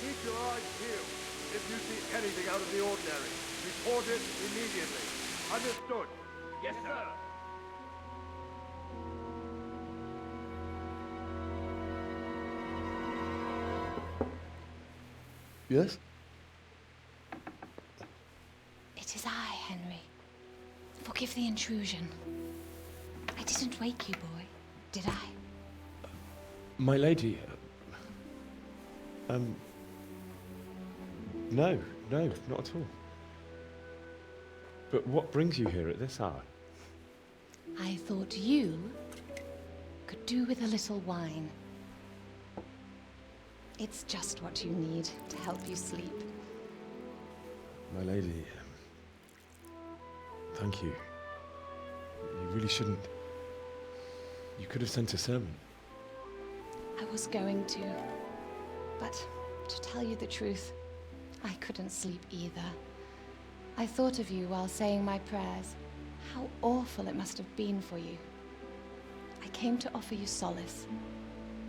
Keep your eyes peeled. If you see anything out of the ordinary, report it immediately. Understood? Yes, sir. Yes? It is I, Henry. Forgive the intrusion. I didn't wake you, boy, did I? My lady, no, not at all. But what brings you here at this hour? I thought you could do with a little wine. It's just what you need to help you sleep. My lady, thank you. You really shouldn't. You could have sent a servant. I was going to, but to tell you the truth, I couldn't sleep either. I thought of you while saying my prayers. How awful it must have been for you. I came to offer you solace,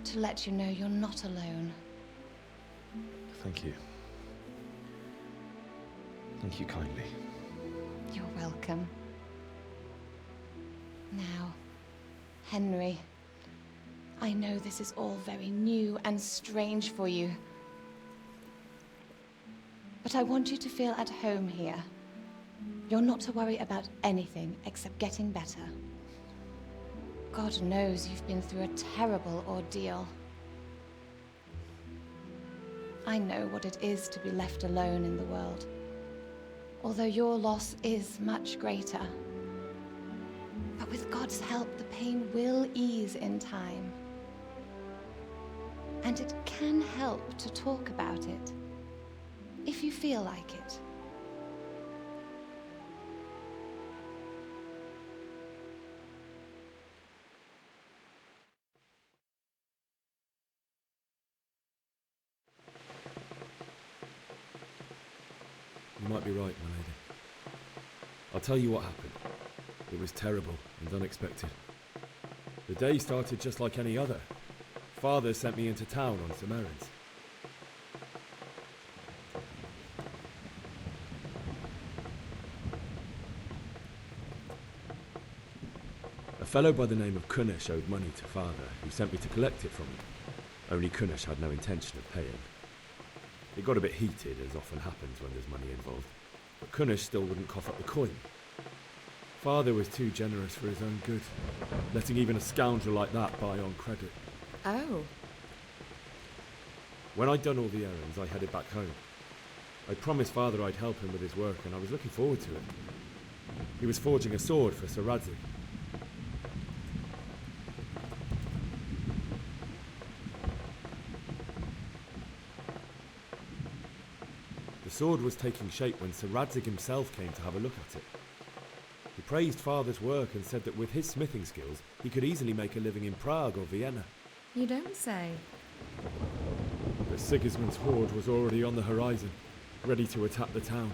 to let you know you're not alone. Thank you. Thank you kindly. You're welcome. Now, Henry, I know this is all very new and strange for you. But I want you to feel at home here. You're not to worry about anything except getting better. God knows you've been through a terrible ordeal. I know what it is to be left alone in the world. Although your loss is much greater, But with God's help, the pain will ease in time. And it can help to talk about it, if you feel like it. You might be right, my lady. I'll tell you what happened. It was terrible and unexpected. The day started just like any other. Father sent me into town on some errands. A fellow by the name of Kunesh owed money to Father, who sent me to collect it from him. Only Kunesh had no intention of paying. It got a bit heated, as often happens when there's money involved, but Kunesh still wouldn't cough up the coin. Father was too generous for his own good, letting even a scoundrel like that buy on credit. Oh. When I'd done all the errands, I headed back home. I promised Father I'd help him with his work, and I was looking forward to it. He was forging a sword for Sir Radzik. The sword was taking shape when Sir Radzik himself came to have a look at it. He praised Father's work and said that with his smithing skills, he could easily make a living in Prague or Vienna. You don't say. But Sigismund's horde was already on the horizon, ready to attack the town.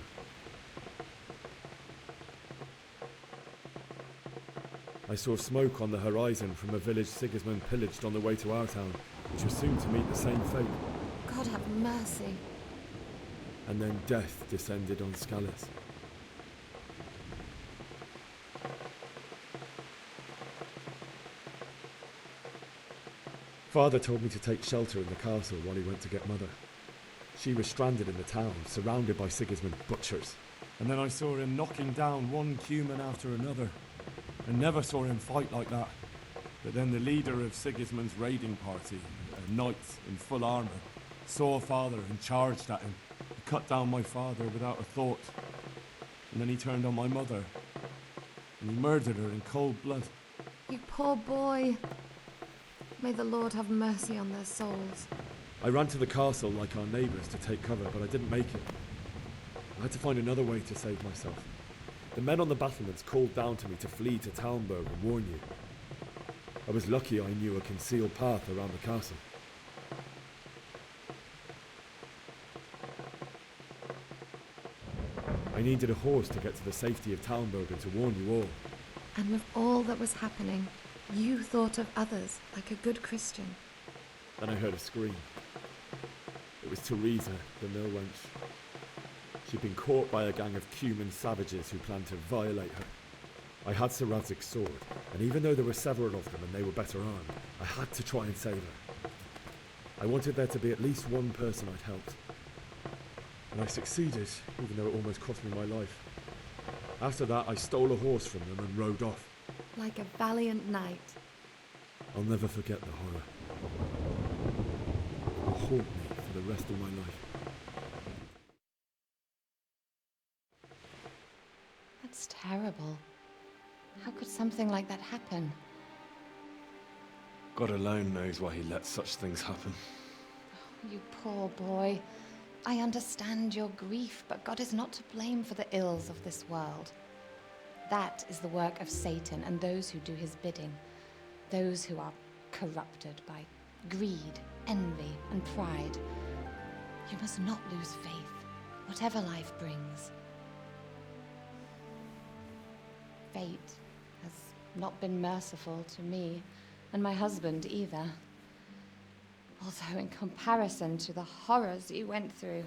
I saw smoke on the horizon from a village Sigismund pillaged on the way to our town, which was soon to meet the same fate. God have mercy. And then death descended on Skalis. Father told me to take shelter in the castle while he went to get Mother. She was stranded in the town, surrounded by Sigismund butchers. And then I saw him knocking down one Cuman after another. I never saw him fight like that. But then the leader of Sigismund's raiding party, a knight in full armour, saw Father and charged at him. He cut down my father without a thought. And then he turned on my mother. And he murdered her in cold blood. You poor boy. May the Lord have mercy on their souls. I ran to the castle like our neighbours to take cover, but I didn't make it. I had to find another way to save myself. The men on the battlements called down to me to flee to Talmberg and warn you. I was lucky I knew a concealed path around the castle. I needed a horse to get to the safety of Talmberg and to warn you all. And with all that was happening, you thought of others like a good Christian. Then I heard a scream. It was Teresa, the mill wench. She'd been caught by a gang of Cuman savages who planned to violate her. I had Sir Radzig's sword, and even though there were several of them and they were better armed, I had to try and save her. I wanted there to be at least one person I'd helped. And I succeeded, even though it almost cost me my life. After that, I stole a horse from them and rode off. Like a valiant knight. I'll never forget the horror. It will haunt me for the rest of my life. That's terrible. How could something like that happen? God alone knows why he lets such things happen. You poor boy. I understand your grief, but God is not to blame for the ills of this world. That is the work of Satan and those who do his bidding. Those who are corrupted by greed, envy, and pride. You must not lose faith, whatever life brings. Fate has not been merciful to me, and my husband either. Although in comparison to the horrors you went through.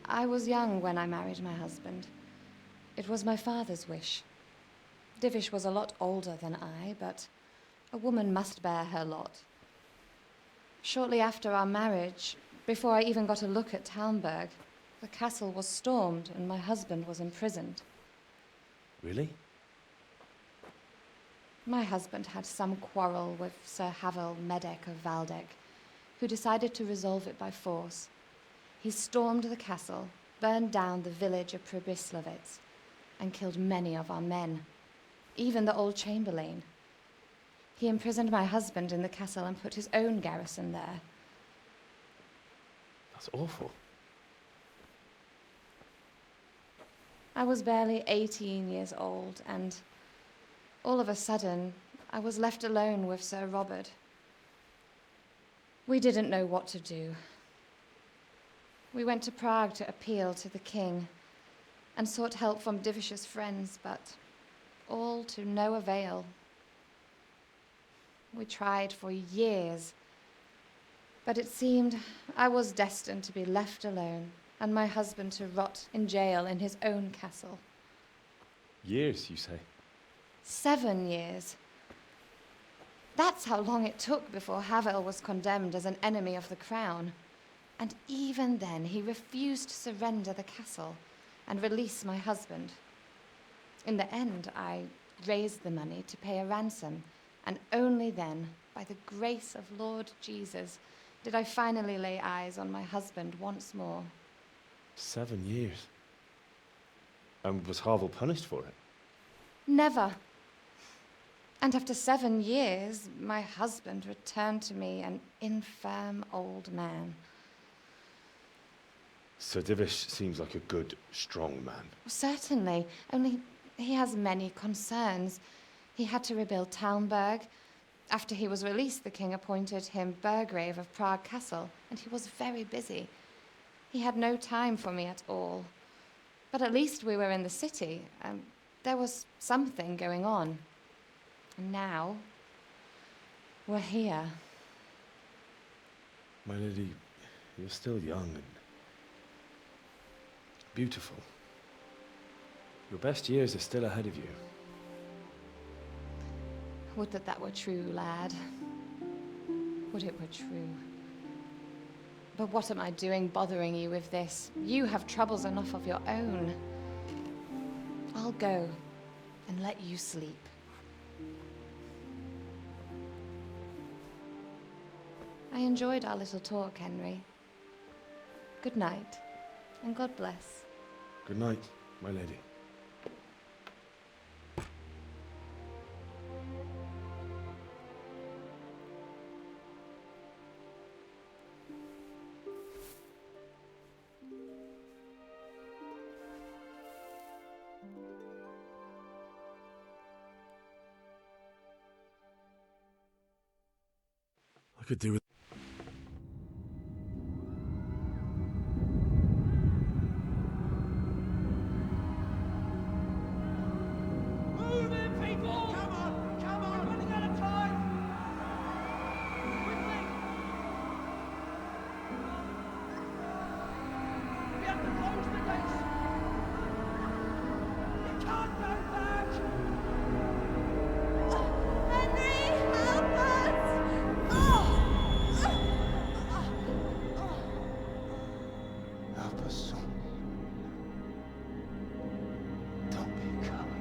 I was young when I married my husband. It was my father's wish. Divish was a lot older than I, but a woman must bear her lot. Shortly after our marriage, before I even got a look at Talmberg, the castle was stormed and my husband was imprisoned. Really? My husband had some quarrel with Sir Havel Medek of Valdek, who decided to resolve it by force. He stormed the castle, burned down the village of Pribyslavitz, and killed many of our men, even the old chamberlain. He imprisoned my husband in the castle and put his own garrison there. That's awful. I was barely 18 years old, and all of a sudden, I was left alone with Sir Robert. We didn't know what to do. We went to Prague to appeal to the king and sought help from Divish's friends, but all to no avail. We tried for years, but it seemed I was destined to be left alone and my husband to rot in jail in his own castle. Years, you say? 7 years. That's how long it took before Havel was condemned as an enemy of the crown. And even then, he refused to surrender the castle and release my husband. In the end, I raised the money to pay a ransom, and only then, by the grace of Lord Jesus, did I finally lay eyes on my husband once more. 7 years. And was Havel punished for it? Never. And after 7 years, my husband returned to me an infirm old man. Sir Divish seems like a good, strong man. Certainly, only he has many concerns. He had to rebuild Talmberg. After he was released, the king appointed him Burgrave of Prague Castle, and he was very busy. He had no time for me at all. But at least we were in the city, and there was something going on. And now, we're here. My lady, you're still young and beautiful. Your best years are still ahead of you. Would that that were true, lad. Would it were true. But what am I doing bothering you with this? You have troubles enough of your own. I'll go and let you sleep. I enjoyed our little talk, Henry. Good night, and God bless. Good night, my lady. I could do with. Move in, people! Come on! Come on! We're running out of time! Quickly! We have to close the gates! You can't go back! Henry, help us! Help us, son. Don't be a coward.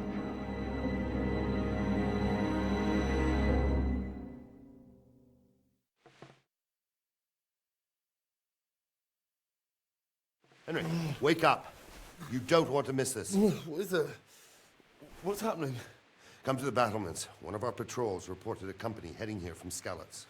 Henry, wake up. You don't want to miss this. What is it? What's happening? Come to the battlements. One of our patrols reported a company heading here from Skalitz.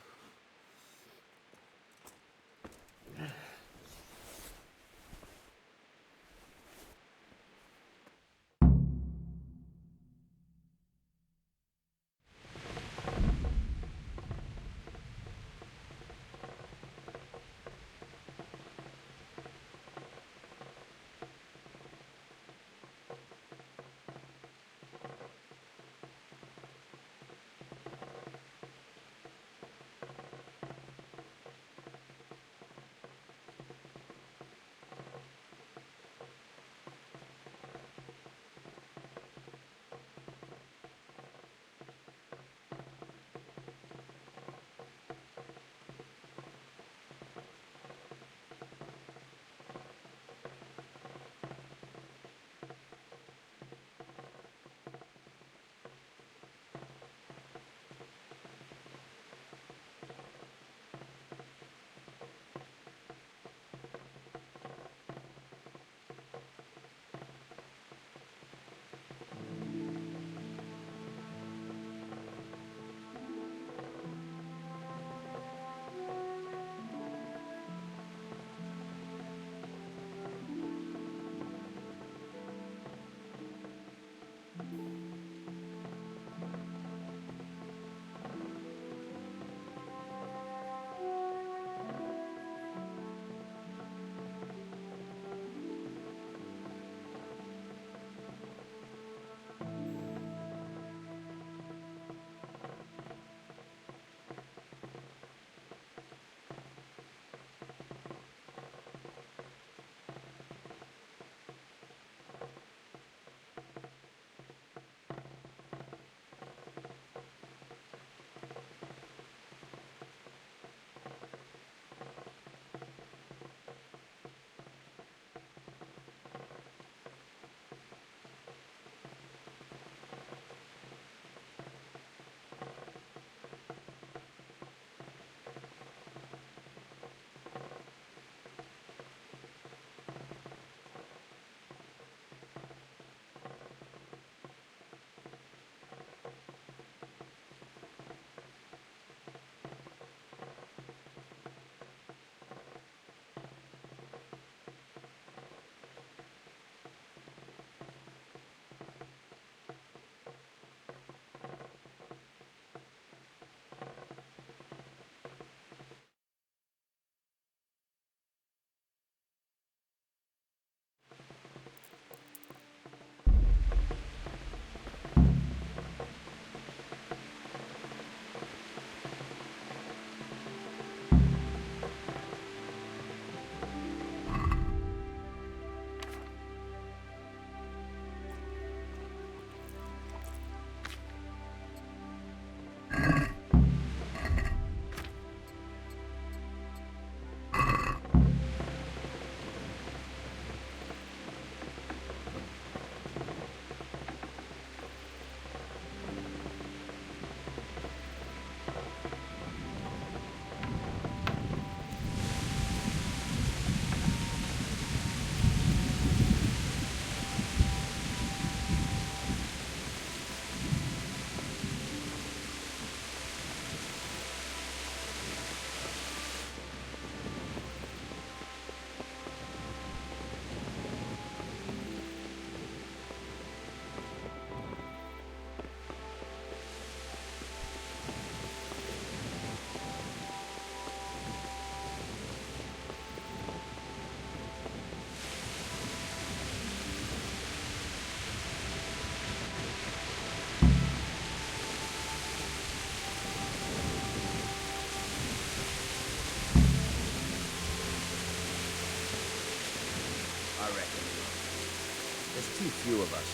too few of us.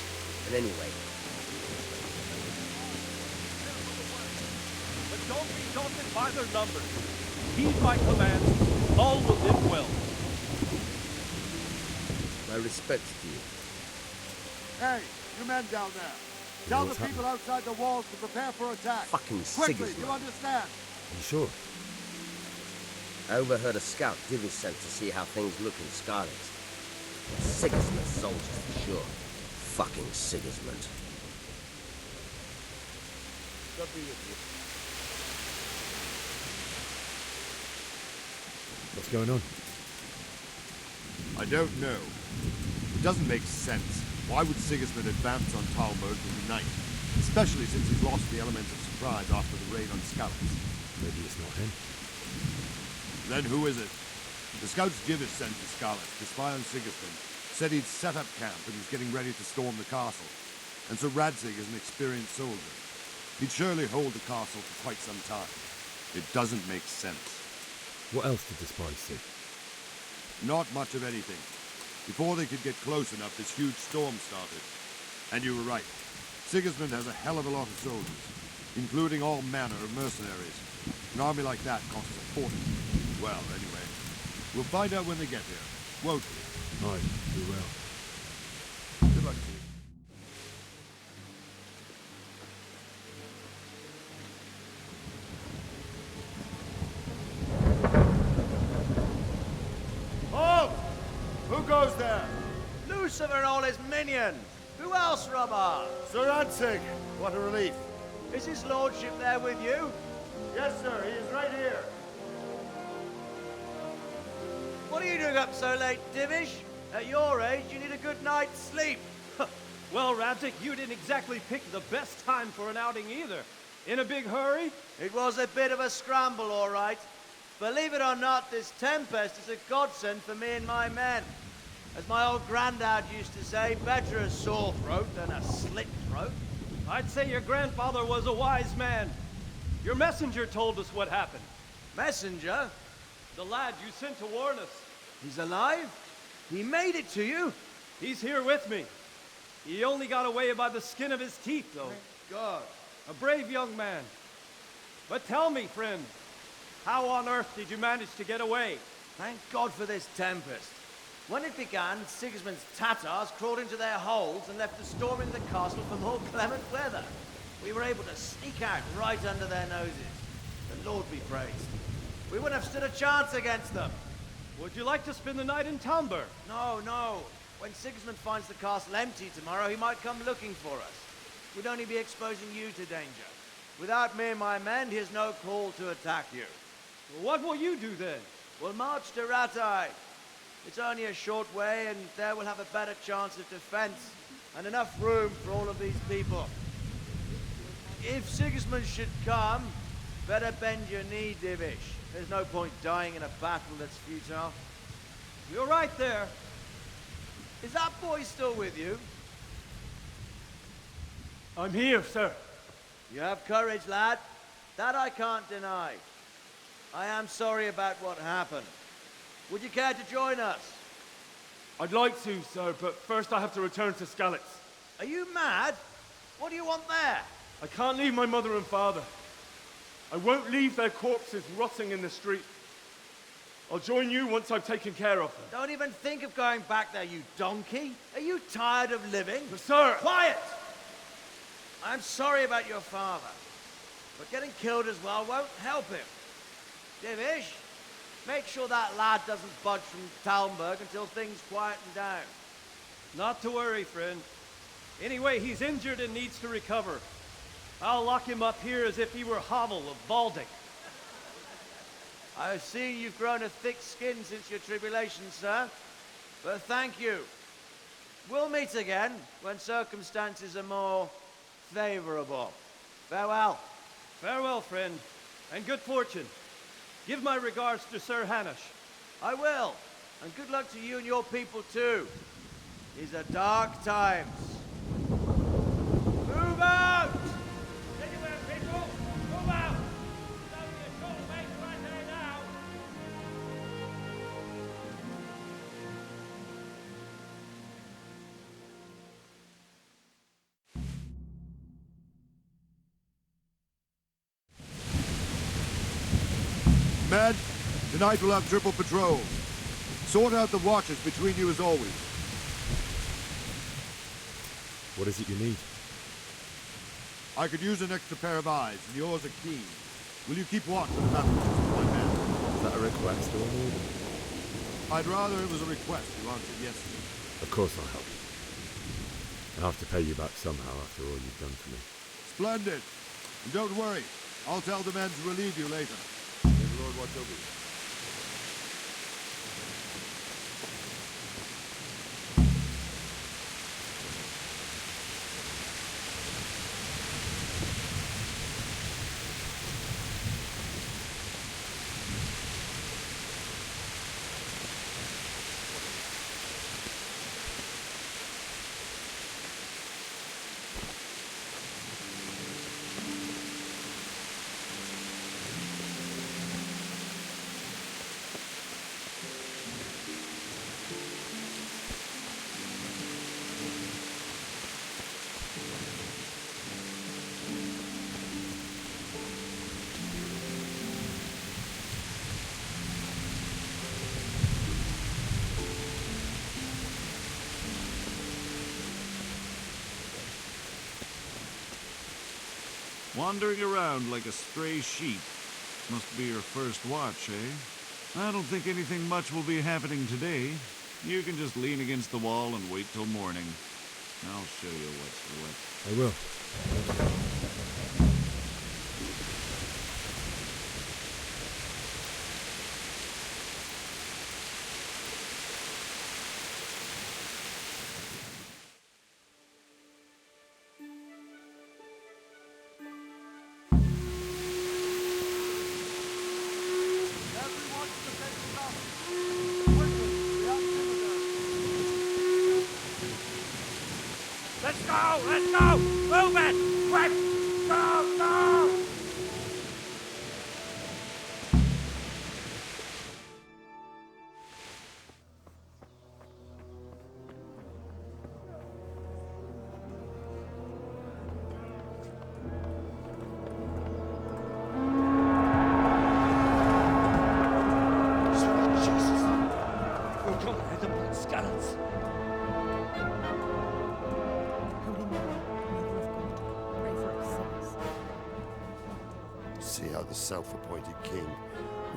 And anyway, But don't be daunted by their numbers. Heed my command. All will live well. my respects to you. Hey, you men down there. Tell the people outside the walls to prepare for attack. Fucking Quickly, Sigismund. you understand? You sure? I overheard a scout Divish sent to see how things look in Scarlet. Sigismund soldiers for sure. Fucking Sigismund. God be with you. What's going on? I don't know. It doesn't make sense. Why would Sigismund advance on Talmberg in the night? Especially since he's lost the element of surprise after the raid on Skalitz. Maybe it's not him. Then who is it? The scouts GeForce sent to Skalitz to spy on Sigismund said he'd set up camp and was getting ready to storm the castle. And so Radzig is an experienced soldier. He'd surely hold the castle for quite some time. It doesn't make sense. What else did the spies see? Not much of anything. Before they could get close enough, this huge storm started. And you were right. Sigismund has a hell of a lot of soldiers, including all manner of mercenaries. An army like that costs a fortune. Well, anyway, we'll find out when they get here, won't we? Aye, we will. Good luck to you. Halt! Who goes there? Lucifer and all his minions. Who else, Robber? Sir Ansig. What a relief. Is his lordship there with you? Yes, sir. He is right here. What are you doing up so late, Divish? At your age, you need a good night's sleep. Well, Radzig, you didn't exactly pick the best time for an outing either. In a big hurry? It was a bit of a scramble, all right. Believe it or not, this tempest is a godsend for me and my men. As my old granddad used to say, better a sore throat than a slit throat. I'd say your grandfather was a wise man. Your messenger told us what happened. Messenger? The lad you sent to warn us. He's alive? He made it to you? He's here with me. He only got away by the skin of his teeth, though. Thank God. A brave young man. But tell me, friend, how on earth did you manage to get away? Thank God for this tempest. When it began, Sigismund's Tatars crawled into their holes and left the storming of the castle for more clement weather. We were able to sneak out right under their noses. The Lord be praised. We wouldn't have stood a chance against them. Would you like to spend the night in Talmberg? No, no. When Sigismund finds the castle empty tomorrow, he might come looking for us. We'd only be exposing you to danger. Without me and my men, he has no call to attack you. Well, what will you do then? We'll march to Ratai. It's only a short way, and there we'll have a better chance of defense and enough room for all of these people. If Sigismund should come, better bend your knee, Divish. There's no point dying in a battle that's futile. You're right there. Is that boy still with you? I'm here, sir. You have courage, lad. That I can't deny. I am sorry about what happened. Would you care to join us? I'd like to, sir, but first I have to return to Skalitz. Are you mad? What do you want there? I can't leave my mother and father. I won't leave their corpses rotting in the street. I'll join you once I've taken care of them. Don't even think of going back there, you donkey. Are you tired of living? But sir! Quiet! I'm sorry about your father, but getting killed as well won't help him. Divish, make sure that lad doesn't budge from Talmberg until things quieten down. Not to worry, friend. Anyway, he's injured and needs to recover. I'll lock him up here as if he were Havel of Balding. I see you've grown a thick skin since your tribulation, sir. But thank you. We'll meet again when circumstances are more favorable. Farewell. Farewell, friend, and good fortune. Give my regards to Sir Hanush. I will. And good luck to you and your people, too. These are dark times. Move out! Anywhere, people! Move out! It's only a short way to right there now. Men, tonight we'll have triple patrols. Sort out the watches between you as always. What is it you need? I could use an extra pair of eyes, and yours are keen. Will you keep watch on the battlements for my men? Is that a request or an order? I'd rather it was a request you answered yes to. Of course I'll help you. I'll have to pay you back somehow after all you've done for me. Splendid. And don't worry, I'll tell the men to relieve you later. May the Lord watch over you. Wandering around like a stray sheep. Must be your first watch, eh? I don't think anything much will be happening today. You can just lean against the wall and wait till morning. I'll show you what's what. I will. Let's go! Let's go! Move it! Quick! Go! Go! See how the self-appointed king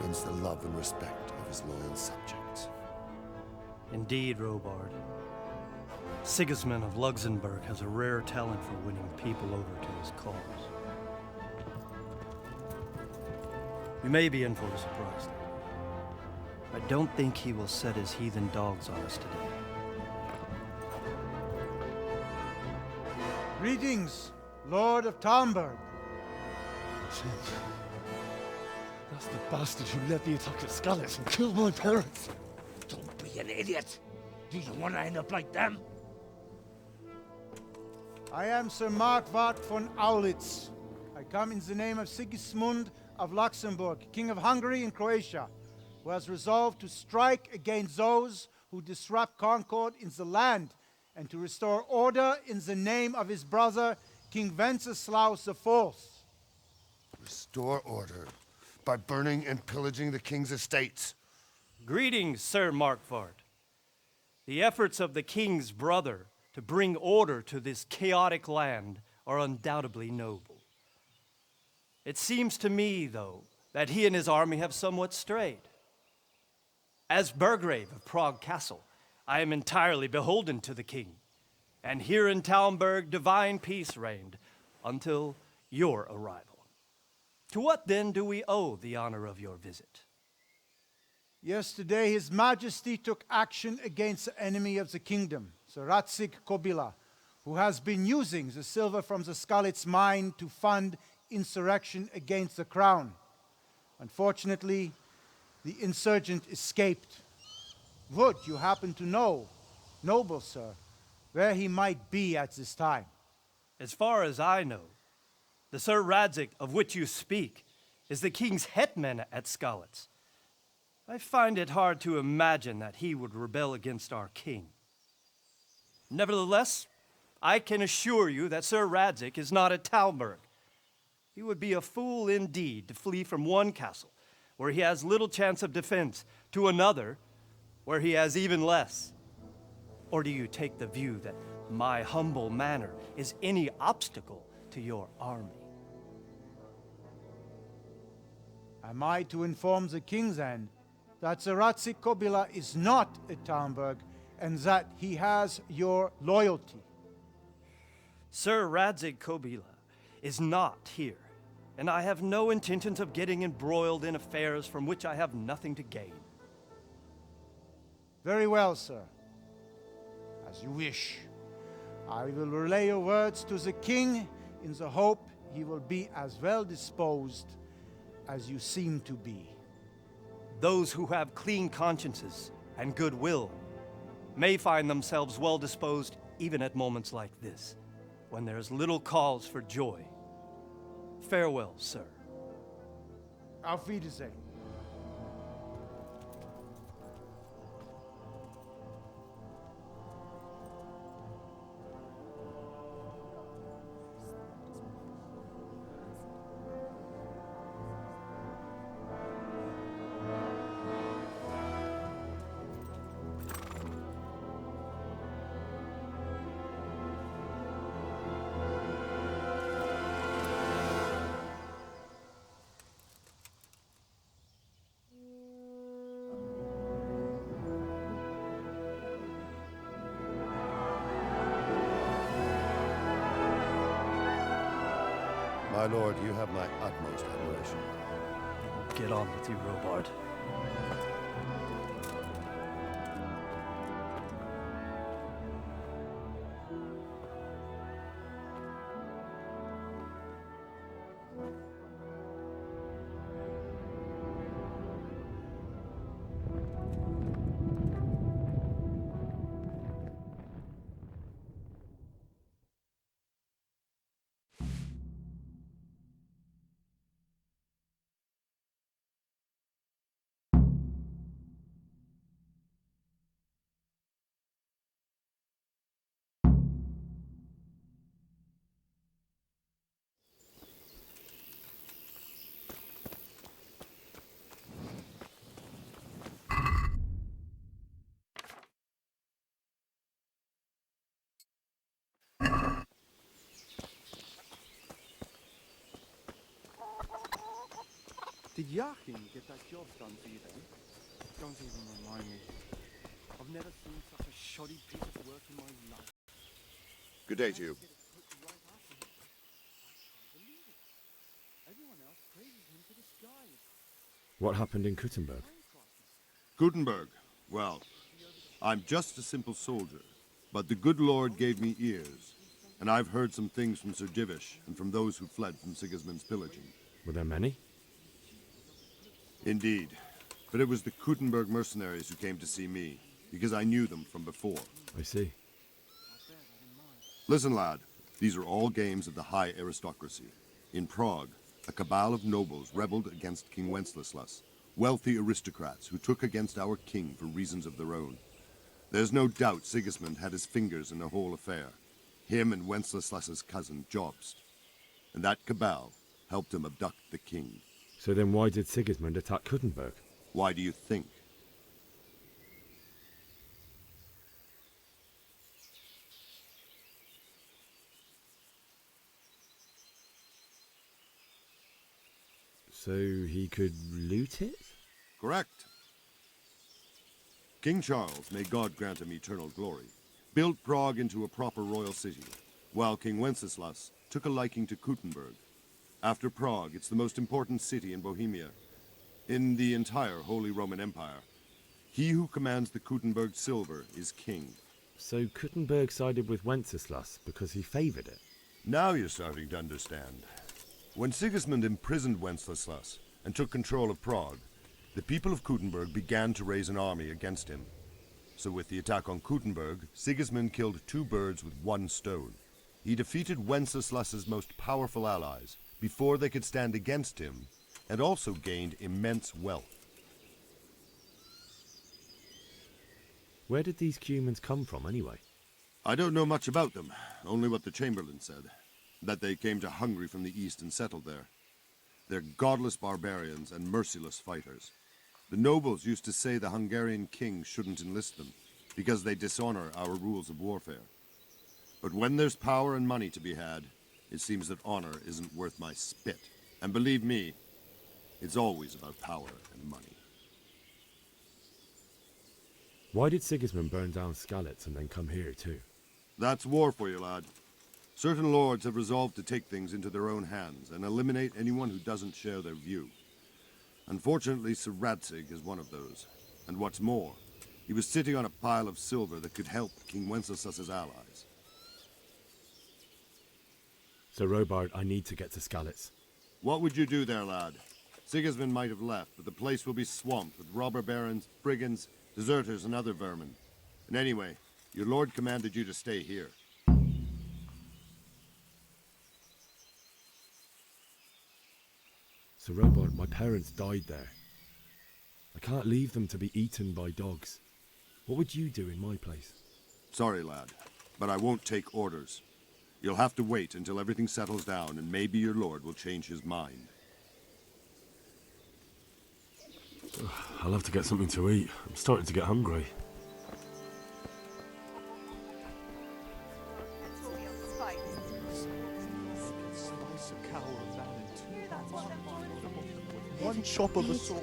wins the love and respect of his loyal subjects. Indeed, Robard. Sigismund of Luxembourg has a rare talent for winning people over to his cause. We may be in for a surprise, though. I don't think he will set his heathen dogs on us today. Greetings, Lord of Talmberg. That's the bastard who led the attack at Scarlet and killed my parents. Don't be an idiot. Do you want to end up like them? I am Sir Markwart von Aulitz. I come in the name of Sigismund of Luxembourg, King of Hungary and Croatia, who has resolved to strike against those who disrupt concord in the land and to restore order in the name of his brother, King Wenceslaus IV. Restore order by burning and pillaging the king's estates. Greetings, Sir Markwart. The efforts of the king's brother to bring order to this chaotic land are undoubtedly noble. It seems to me, though, that he and his army have somewhat strayed. As Burgrave of Prague Castle, I am entirely beholden to the king, and here in Talmberg divine peace reigned until your arrival. To what then do we owe the honor of your visit? Yesterday, His Majesty took action against the enemy of the kingdom, Sir Radzik Kobila, who has been using the silver from the Skalitz mine to fund insurrection against the crown. Unfortunately, the insurgent escaped. Would you happen to know, noble sir, where he might be at this time? As far as I know, the Sir Radzik of which you speak is the king's hetman at Skalitz. I find it hard to imagine that he would rebel against our king. Nevertheless, I can assure you that Sir Radzik is not at Talmberg. He would be a fool indeed to flee from one castle where he has little chance of defense, to another, where he has even less? Or do you take the view that my humble manner is any obstacle to your army? Am I to inform the king then that the Ratzik Kobila is not at Talmberg and that he has your loyalty? Sir Radzik Kobila is not here, and I have no intentions of getting embroiled in affairs from which I have nothing to gain. Very well, sir. As you wish. I will relay your words to the king in the hope he will be as well disposed as you seem to be. Those who have clean consciences and goodwill may find themselves well disposed even at moments like this, when there is little cause for joy. Farewell, sir. Auf Wiedersehen. My lord, you have my utmost admiration. Get on with you, Robard. Did Yachin get that job done for you then? Don't even remind me. I've never seen such a shoddy piece of work in my life. Good day to you. Everyone else praises him to the skies. What happened in Kuttenberg? Gutenberg. Well, I'm just a simple soldier, but the good Lord gave me ears, and I've heard some things from Sir Divish and from those who fled from Sigismund's pillaging. Were there many? Indeed, but it was the Kuttenberg mercenaries who came to see me, because I knew them from before. I see. Listen, lad, these are all games of the high aristocracy. In Prague, a cabal of nobles rebelled against King Wenceslas, wealthy aristocrats who took against our king for reasons of their own. There's no doubt Sigismund had his fingers in the whole affair, him and Wenceslas's cousin Jobst. And that cabal helped him abduct the king. So then why did Sigismund attack Kuttenberg? Why do you think? So he could loot it? Correct. King Charles, may God grant him eternal glory, built Prague into a proper royal city, while King Wenceslas took a liking to Kuttenberg. After Prague, it's the most important city in Bohemia, in the entire Holy Roman Empire. He who commands the Kuttenberg silver is king. So Kuttenberg sided with Wenceslas because he favored it? Now you're starting to understand. When Sigismund imprisoned Wenceslas and took control of Prague, the people of Kuttenberg began to raise an army against him. So with the attack on Kuttenberg, Sigismund killed two birds with one stone. He defeated Wenceslas's most powerful allies before they could stand against him, and also gained immense wealth. Where did these humans come from, anyway? I don't know much about them, only what the Chamberlain said, that they came to Hungary from the east and settled there. They're godless barbarians and merciless fighters. The nobles used to say the Hungarian king shouldn't enlist them, because they dishonor our rules of warfare. But when there's power and money to be had, it seems that honor isn't worth my spit. And believe me, it's always about power and money. Why did Sigismund burn down Skalitz and then come here too? That's war for you, lad. Certain lords have resolved to take things into their own hands and eliminate anyone who doesn't share their view. Unfortunately, Sir Radzig is one of those. And what's more, he was sitting on a pile of silver that could help King Wenceslas's allies. Sir Robard, I need to get to Skalitz. What would you do there, lad? Sigismund might have left, but the place will be swamped with robber barons, brigands, deserters, and other vermin. And anyway, your lord commanded you to stay here. Sir Robard, my parents died there. I can't leave them to be eaten by dogs. What would you do in my place? Sorry, lad, but I won't take orders. You'll have to wait until everything settles down, and maybe your lord will change his mind. I'll have to get something to eat. I'm starting to get hungry. One chop of a sword.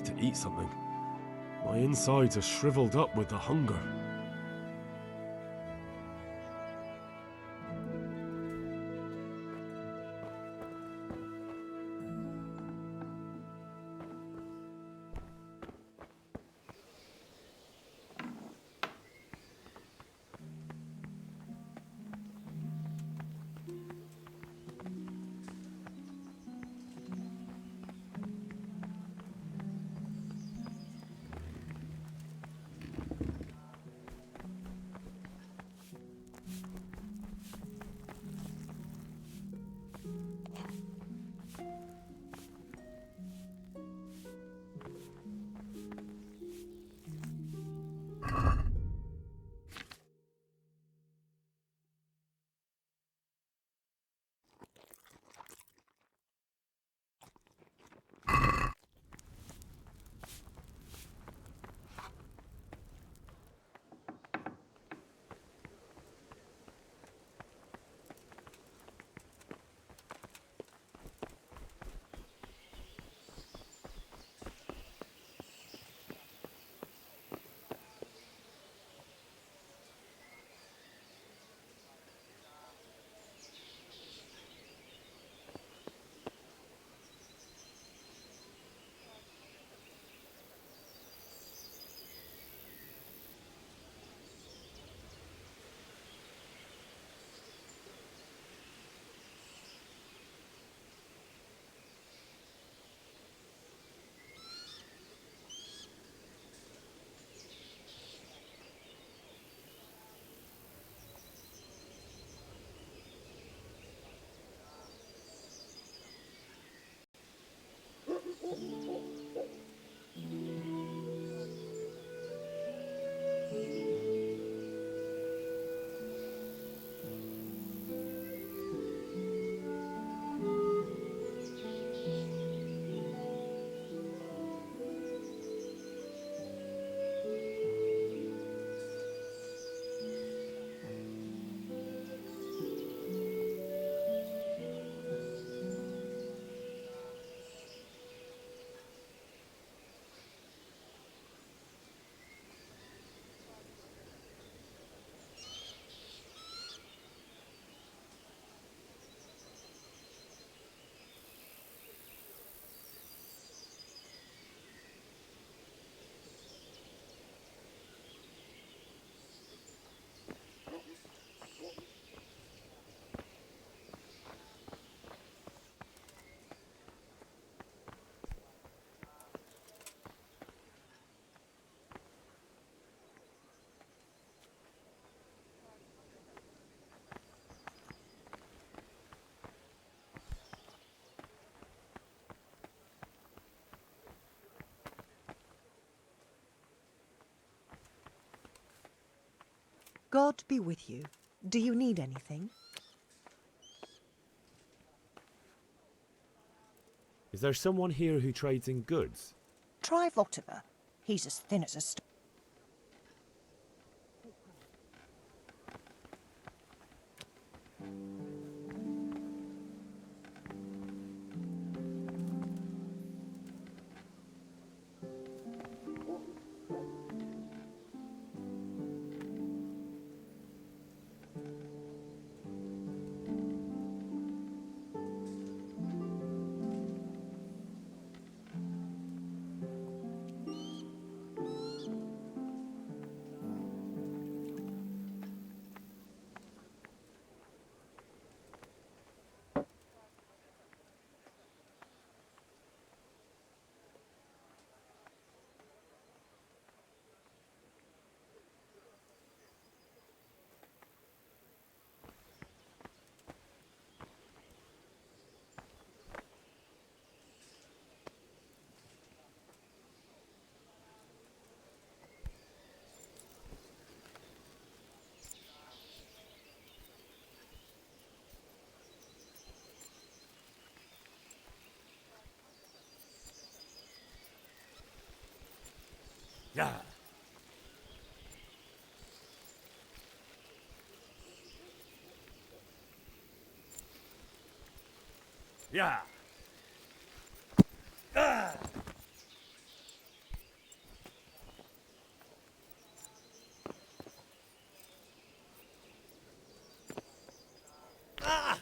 To eat something. My insides are shriveled up with the hunger. God be with you. Do you need anything? Is there someone here who trades in goods? Try Votiver. He's as thin as a stone. Yeah. Yeah. Ah. Ah.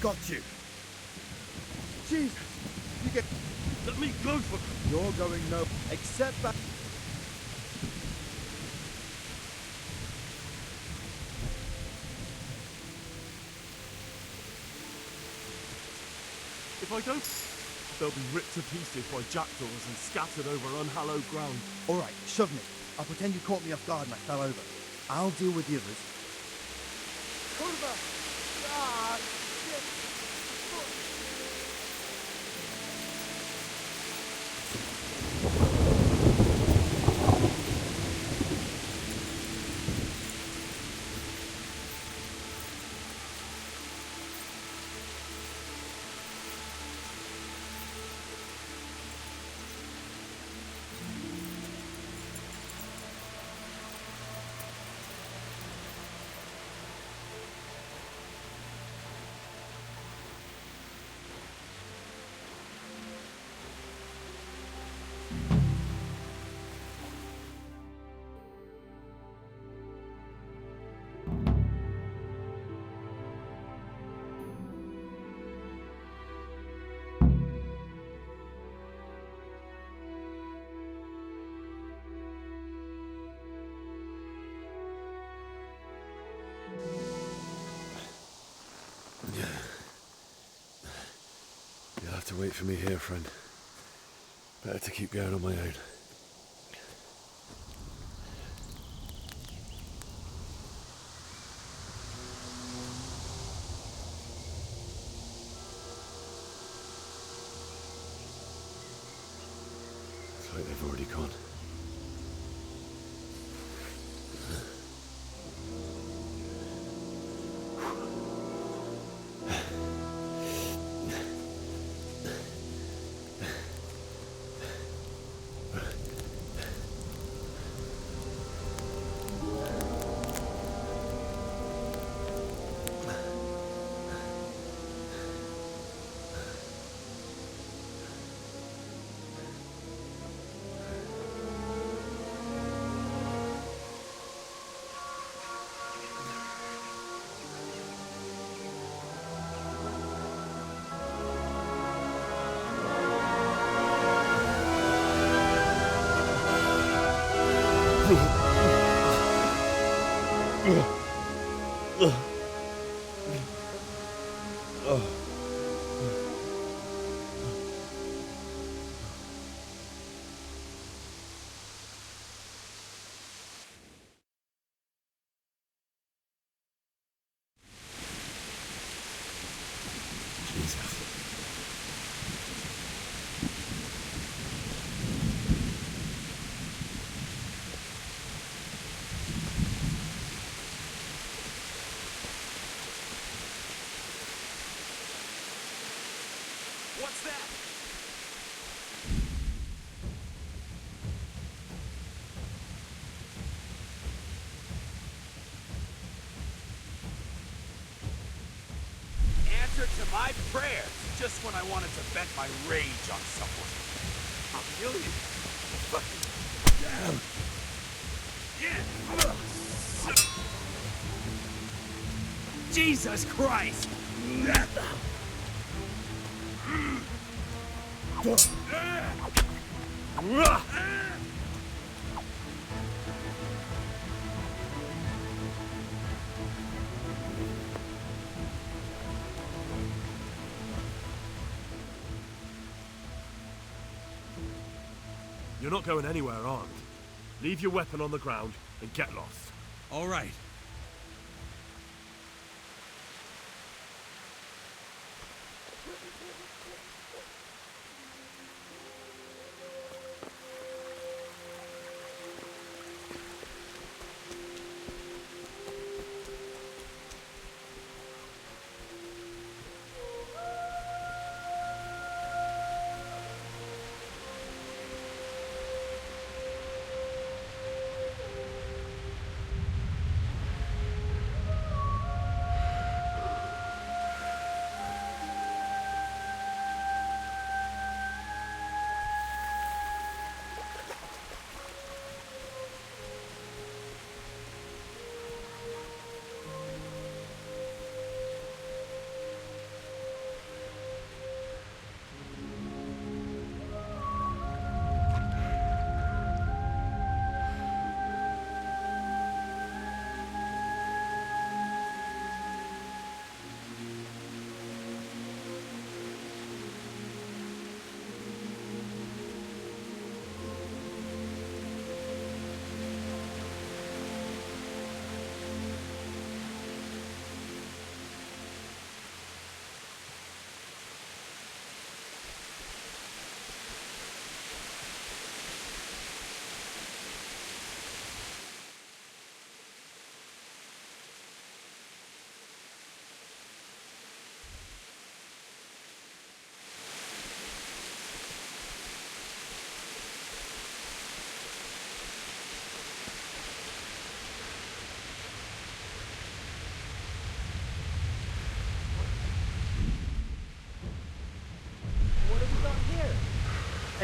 Got you. Jesus, you get... Let me go for... You're going no... Except that... If I don't... they'll be ripped to pieces by jackdaws and scattered over unhallowed ground. All right, shove me. I'll pretend you caught me off guard and I fell over. I'll deal with the others. Kurva! Ah, shit! You'll have to wait for me here, friend. Better to keep going on my own. Looks like they've already gone. What's that? Answer to my prayers, just when I wanted to vent my rage on someone. I'll kill you. Fucking damn. Yeah. Jesus Christ! You're not going anywhere armed. Leave your weapon on the ground and get lost. All right.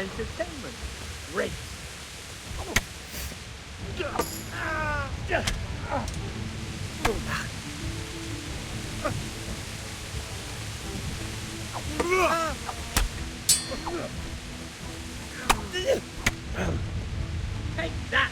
Entertainment. Great. Take that.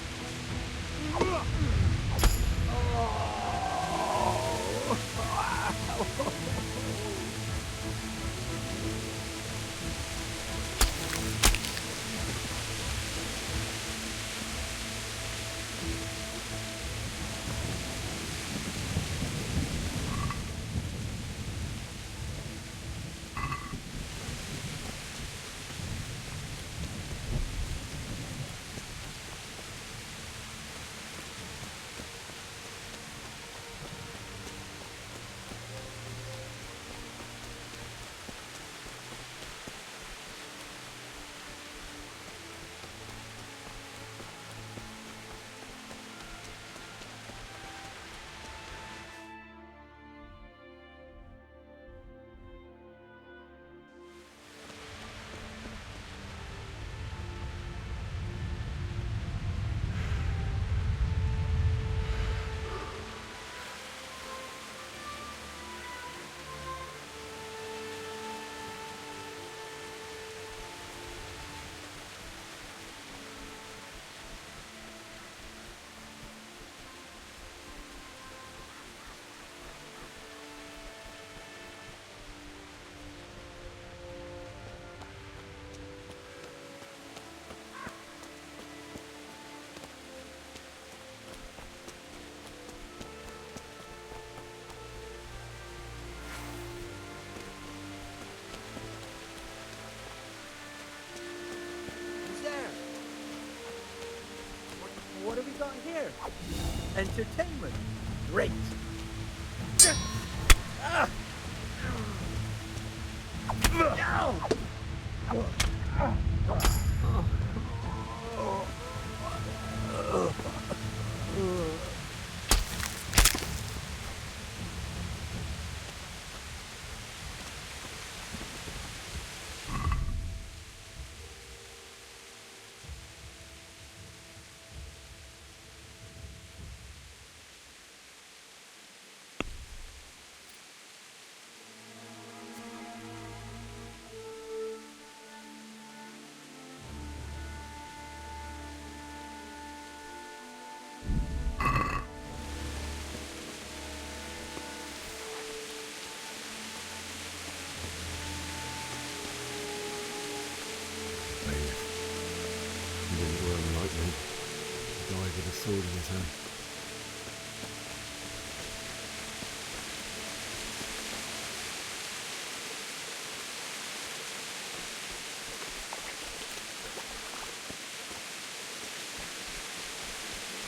What have we got here? Entertainment. Great. He didn't worm like me. He died with a sword in his hand.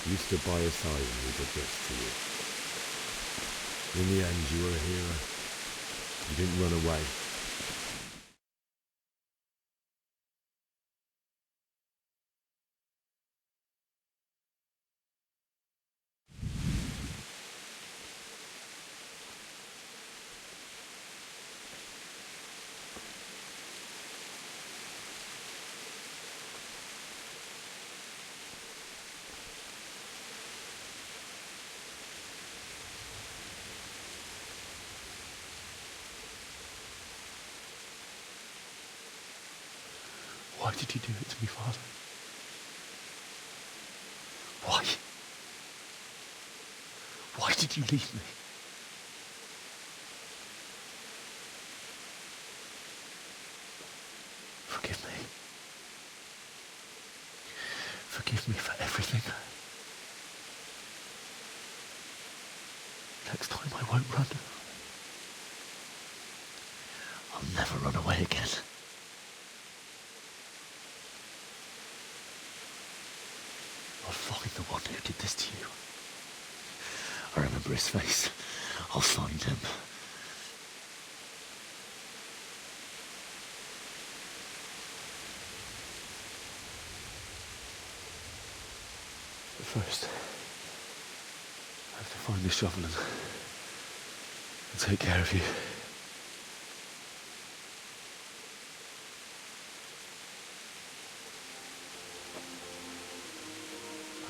You stood by his side and he did this to you. In the end, you were a hero. You didn't run away. Why did you do it to me, Father? Why? Why did you leave me? Forgive me. Forgive me for everything. Next time I won't run. I'll never run away again. I'll find the one who did this to you. I remember his face. I'll find him. But first, I have to find the shovel and take care of you.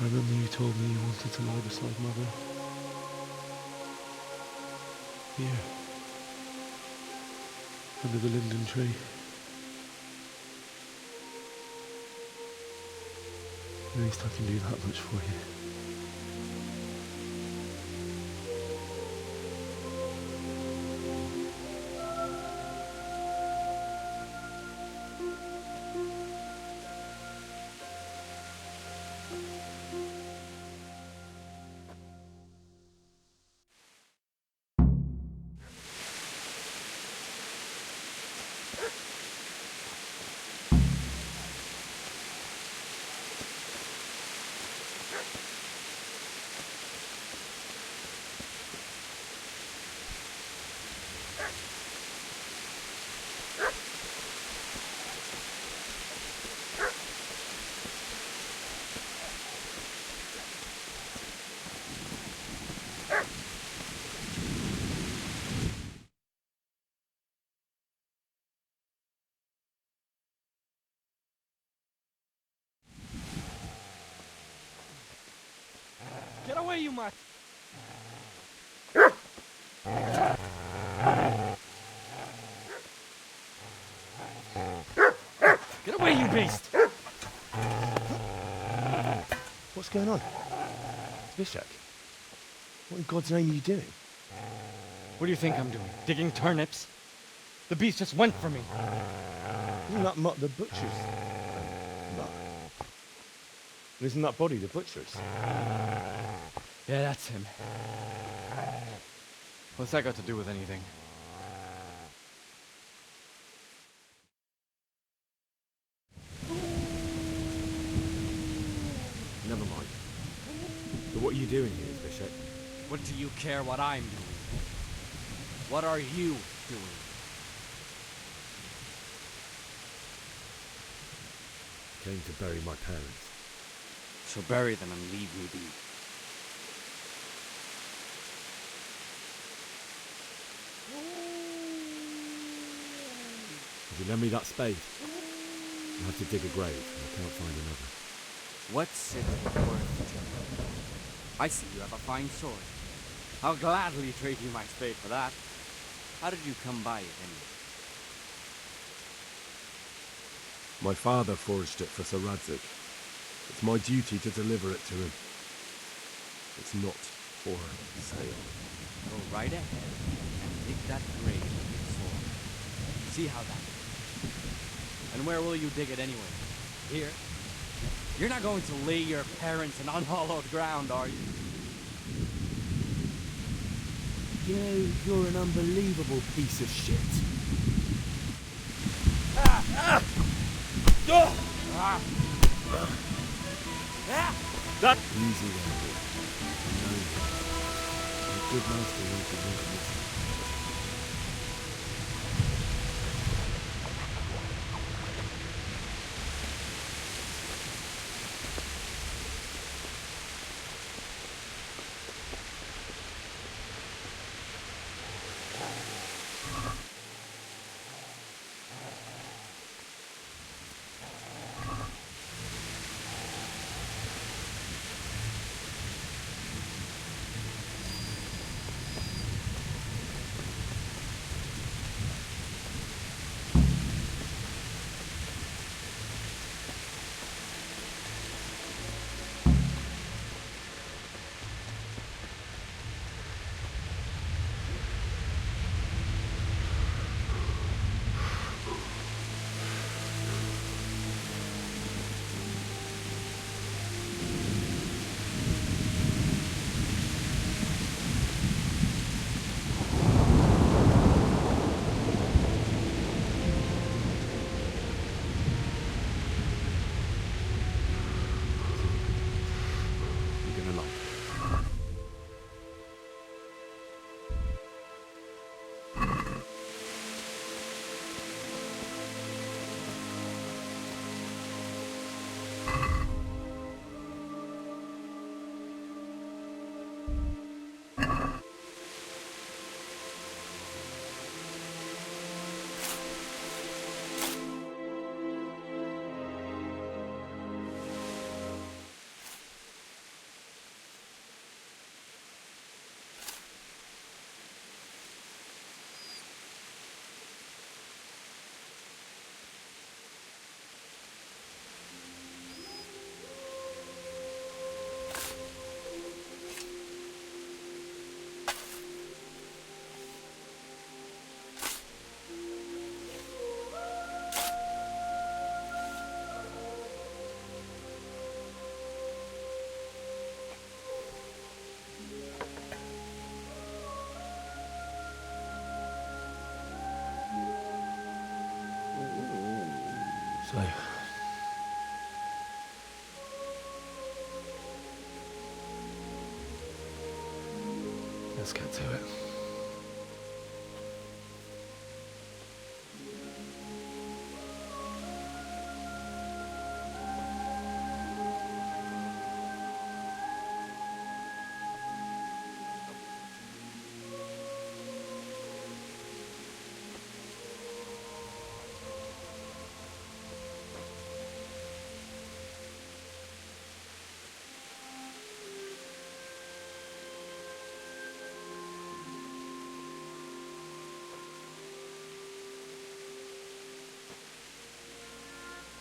I remember you told me you wanted to lie beside Mother. Here. Under the linden tree. At least I can do that much for you. Get away, you mutt! Get away, you beast! What's going on? Bishak? What in God's name are you doing? What do you think I'm doing? Digging turnips? The beast just went for me. Isn't that Mutt the butcher's? No. Isn't that body the butcher's? Yeah, that's him. What's that got to do with anything? Never mind. But what are you doing here, Bishop? What do you care what I'm doing? What are you doing? Came to bury my parents. So bury them and leave me be. If you lend me that spade, I'll have to dig a grave, and I can't find another. What's it worth, Joe? I see you have a fine sword. I'll gladly trade you my spade for that. How did you come by it, anyway? My father forged it for Sir Radzik. It's my duty to deliver it to him. It's not for sale. Go right ahead and dig that grave with your sword. See how that is. And where will you dig it anyway? Here? You're not going to lay your parents in unhallowed ground, are you? You know, you're an unbelievable piece of shit. That easy there. No. A good master won't be making this. So, let's get to it.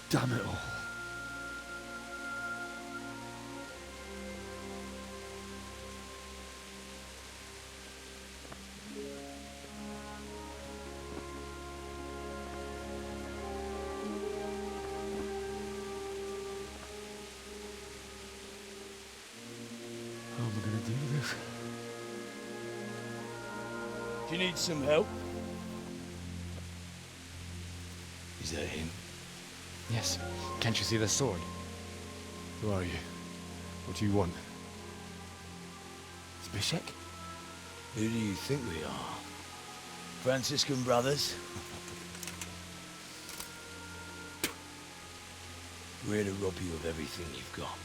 Damn it all. How am I gonna do this? Do you need some help? Is that him? Yes. Can't you see the sword? Who are you? What do you want? Zbyszek? Who do you think we are? Franciscan brothers? We're here to rob you of everything you've got.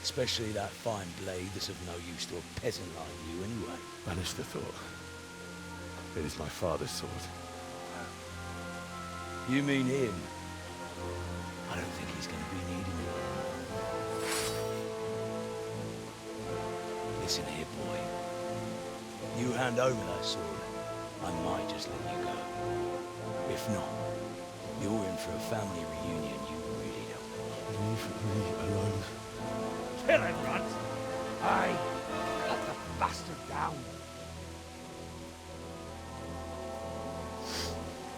Especially that fine blade that's of no use to a peasant like you anyway. Banish the thought. It is my father's sword. You mean him? I don't think he's going to be needing it. Listen here, boy. You hand over that sword, I might just let you go. If not, you're in for a family reunion you really don't want. Leave me alone. Kill him, Runt! Aye, cut the bastard down.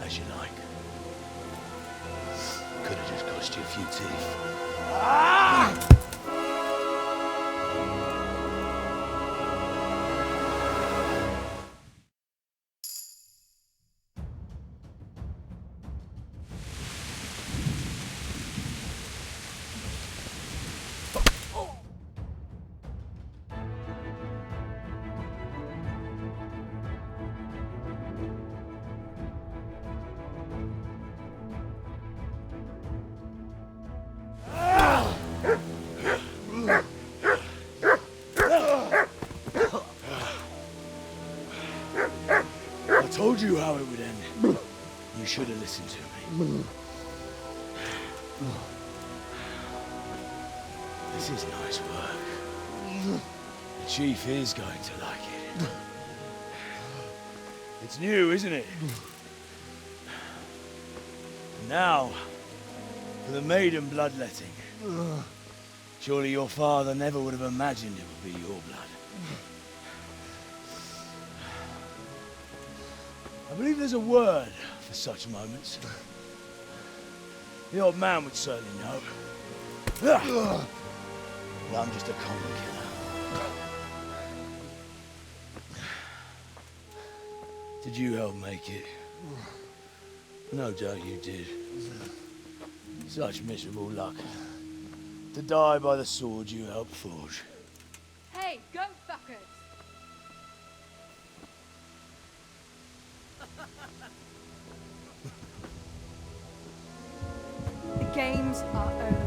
As you like. Could have just cost you a few teeth. Ah! I told you how it would end. You should have listened to me. This is nice work. The chief is going to like it. It's new, isn't it? Now, for the maiden bloodletting. Surely your father never would have imagined it would be your blood. I believe there's a word for such moments. The old man would certainly know. But I'm just a common killer. Did you help make it? No doubt you did. Such miserable luck. To die by the sword you helped forge. Hey, go fuckers! The games are over.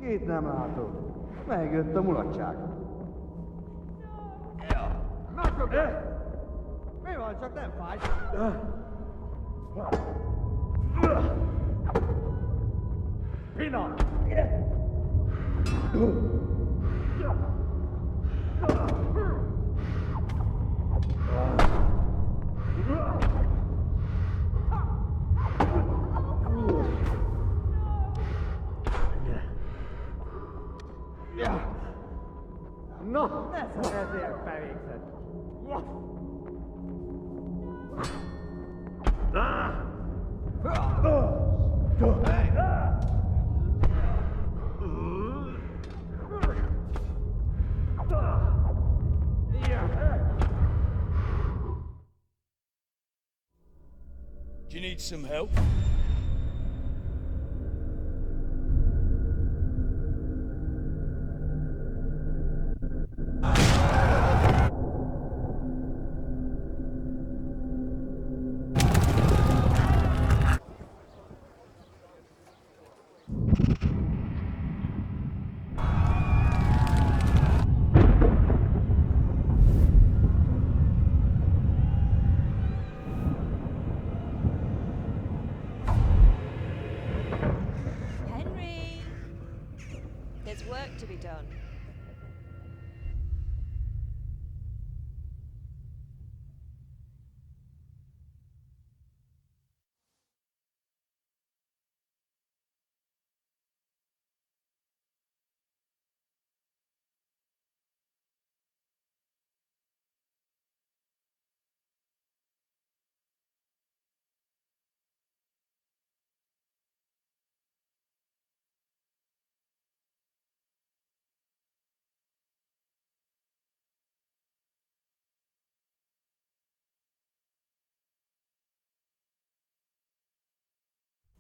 Kit nem látok. Megjött a mulatság. Mi van, csak nem fáj? Pina! No, ezért bevégzett. Do you need some help? Henry! There's work to be done.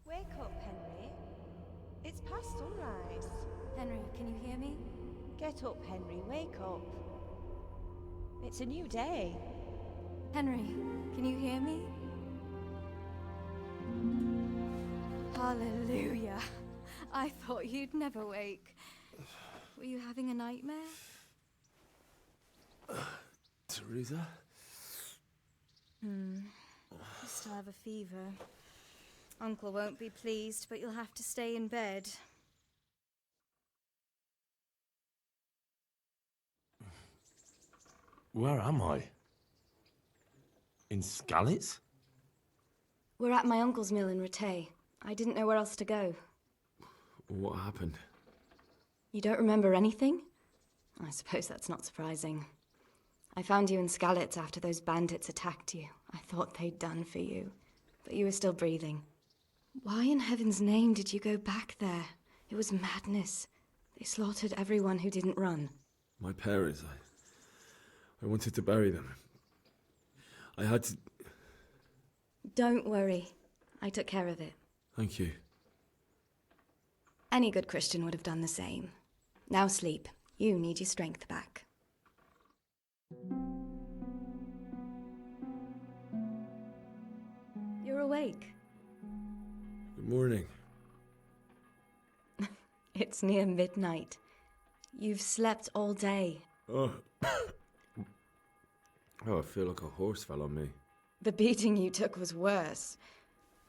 Wake up, Henry. It's past sunrise. Henry, can you hear me? Get up, Henry. Wake up. It's a new day. Henry, can you hear me? Hallelujah. I thought you'd never wake. Were you having a nightmare? Teresa? You still have a fever. Uncle won't be pleased, but you'll have to stay in bed. Where am I? In Skalitz? We're at my uncle's mill in Rattay. I didn't know where else to go. What happened? You don't remember anything? I suppose that's not surprising. I found you in Skalitz after those bandits attacked you. I thought they'd done for you, but you were still breathing. Why in heaven's name did you go back there? It was madness. They slaughtered everyone who didn't run. My parents, I wanted to bury them. I had to... Don't worry. I took care of it. Thank you. Any good Christian would have done the same. Now sleep. You need your strength back. You're awake. Good morning. It's near midnight. You've slept all day. Oh. Oh, I feel like a horse fell on me. The beating you took was worse.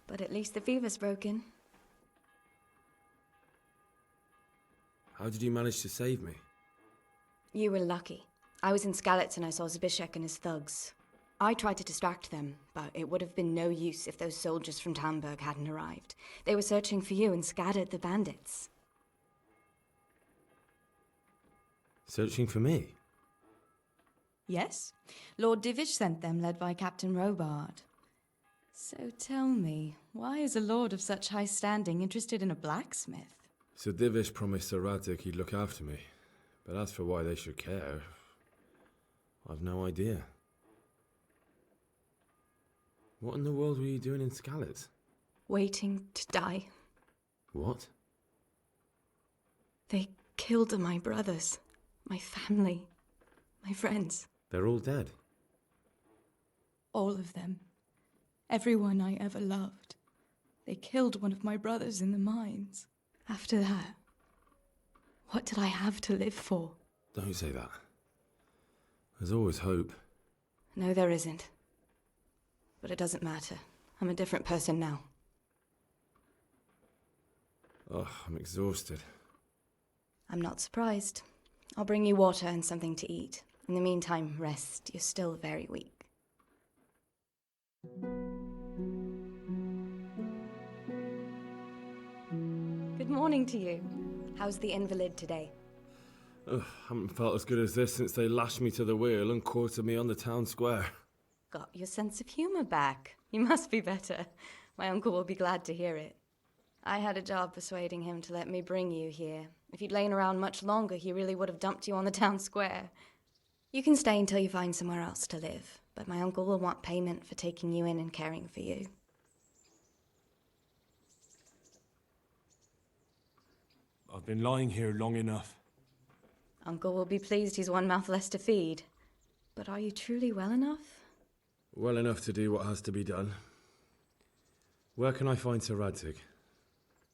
But at least the fever's broken. How did you manage to save me? You were lucky. I was in Skalitz and I saw Zbyszek and his thugs. I tried to distract them, but it would have been no use if those soldiers from Tamburg hadn't arrived. They were searching for you and scattered the bandits. Searching for me? Yes. Lord Divish sent them, led by Captain Robard. So tell me, why is a lord of such high standing interested in a blacksmith? Sir Divish promised Sir Radek he'd look after me. But as for why they should care, I've no idea. What in the world were you doing in Skalitz? Waiting to die. What? They killed my brothers, my family, my friends. They're all dead. All of them. Everyone I ever loved. They killed one of my brothers in the mines. After that, What did I have to live for? Don't say that. There's always hope. No, there isn't. But it doesn't matter. I'm a different person now. Oh, I'm exhausted. I'm not surprised. I'll bring you water and something to eat. In the meantime, rest. You're still very weak. Good morning to you. How's the invalid today? Ugh, haven't felt as good as this since they lashed me to the wheel and quartered me on the town square. Got your sense of humor back. You must be better. My uncle will be glad to hear it. I had a job persuading him to let me bring you here. If you'd lain around much longer, he really would have dumped you on the town square. You can stay until you find somewhere else to live, but my uncle will want payment for taking you in and caring for you. I've been lying here long enough. Uncle will be pleased he's one mouth less to feed. But are you truly well enough? Well enough to do what has to be done. Where can I find Sir Radzig?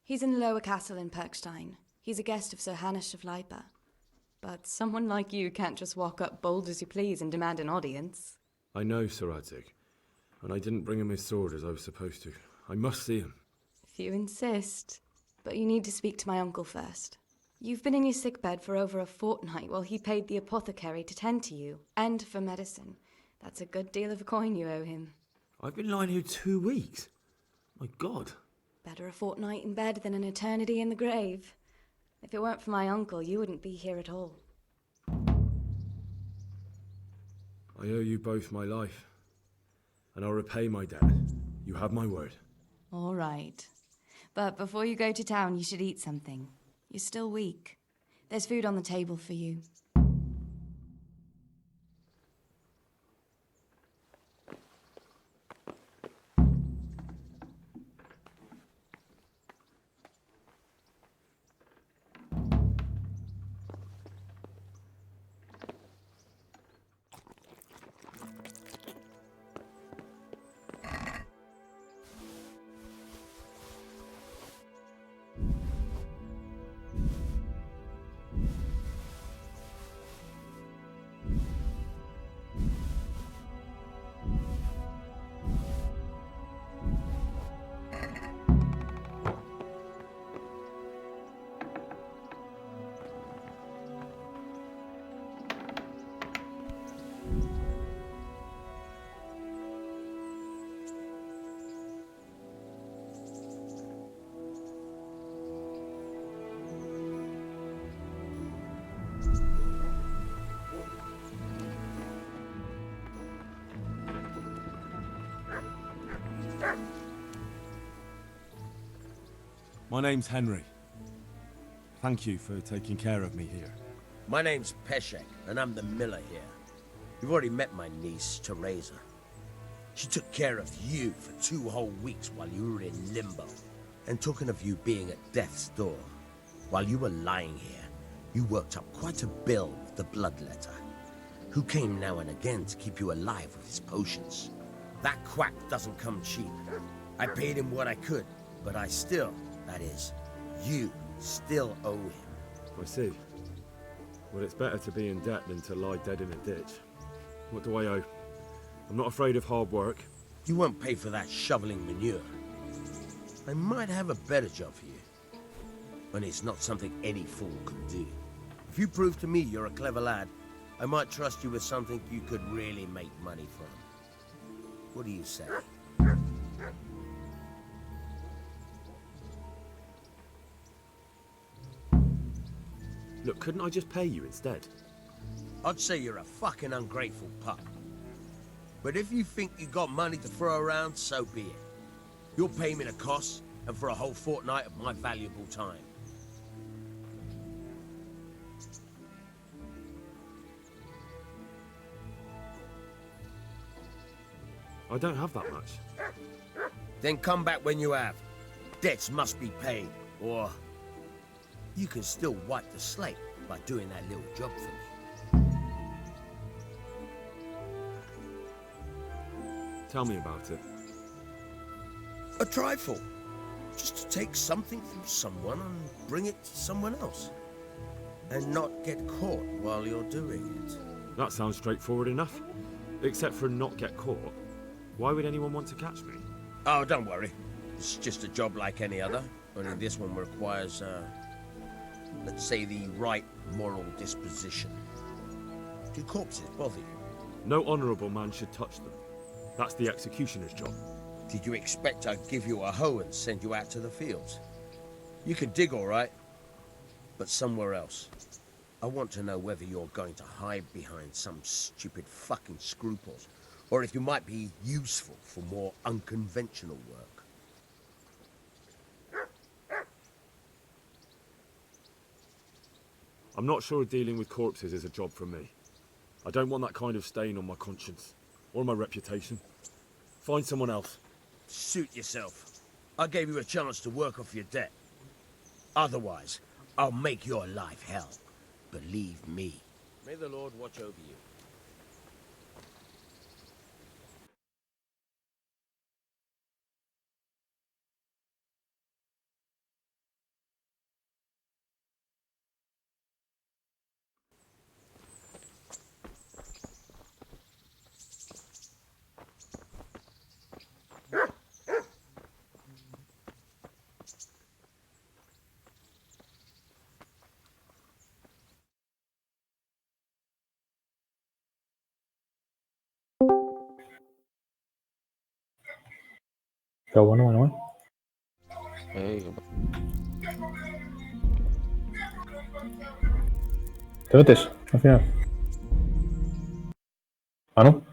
He's in the lower castle in Perkstein. He's a guest of Sir Hanush of Libre. But someone like you can't just walk up bold as you please and demand an audience. I know Sir Radzig, and I didn't bring him his sword as I was supposed to. I must see him. If you insist. But you need to speak to my uncle first. You've been in your sickbed for over a fortnight while he paid the apothecary to tend to you, and for medicine. That's a good deal of coin you owe him. I've been lying here 2 weeks. My God. Better a fortnight in bed than an eternity in the grave. If it weren't for my uncle, you wouldn't be here at all. I owe you both my life, and I'll repay my debt. You have my word. All right. But before you go to town, you should eat something. You're still weak. There's food on the table for you. My name's Henry. Thank you for taking care of me here. My name's Peshek, and I'm the miller here. You've already met my niece, Teresa. She took care of you for 2 whole weeks while you were in limbo. And talking of you being at death's door, while you were lying here, you worked up quite a bill with the bloodletter, who came now and again to keep you alive with his potions. That quack doesn't come cheap. I paid him what I could, but I still, that is, you still owe him. I see. Well, it's better to be in debt than to lie dead in a ditch. What do I owe? I'm not afraid of hard work. You won't pay for that shoveling manure. I might have a better job for you. And it's not something any fool can do. If you prove to me you're a clever lad, I might trust you with something you could really make money from. What do you say? Look, couldn't I just pay you instead? I'd say you're a fucking ungrateful pup. But if you think you got money to throw around, so be it. You'll pay me the costs, and for a whole fortnight of my valuable time. I don't have that much. Then come back when you have. Debts must be paid, or you can still wipe the slate by doing that little job for me. Tell me about it. A trifle. Just to take something from someone and bring it to someone else. And not get caught while you're doing it. That sounds straightforward enough. Except for not get caught. Why would anyone want to catch me? Oh, don't worry. It's just a job like any other. Only this one requires, let's say, the right moral disposition. Do corpses bother you? No honourable man should touch them. That's the executioner's job. Did you expect I'd give you a hoe and send you out to the fields? You can dig all right, but somewhere else. I want to know whether you're going to hide behind some stupid fucking scruples, or if you might be useful for more unconventional work. I'm not sure dealing with corpses is a job for me. I don't want that kind of stain on my conscience, or my reputation. Find someone else. Suit yourself. I gave you a chance to work off your debt. Otherwise, I'll make your life hell. Believe me. May the Lord watch over you. Está bueno, Manuel. ¿Te metes al final? Ah, ¿no?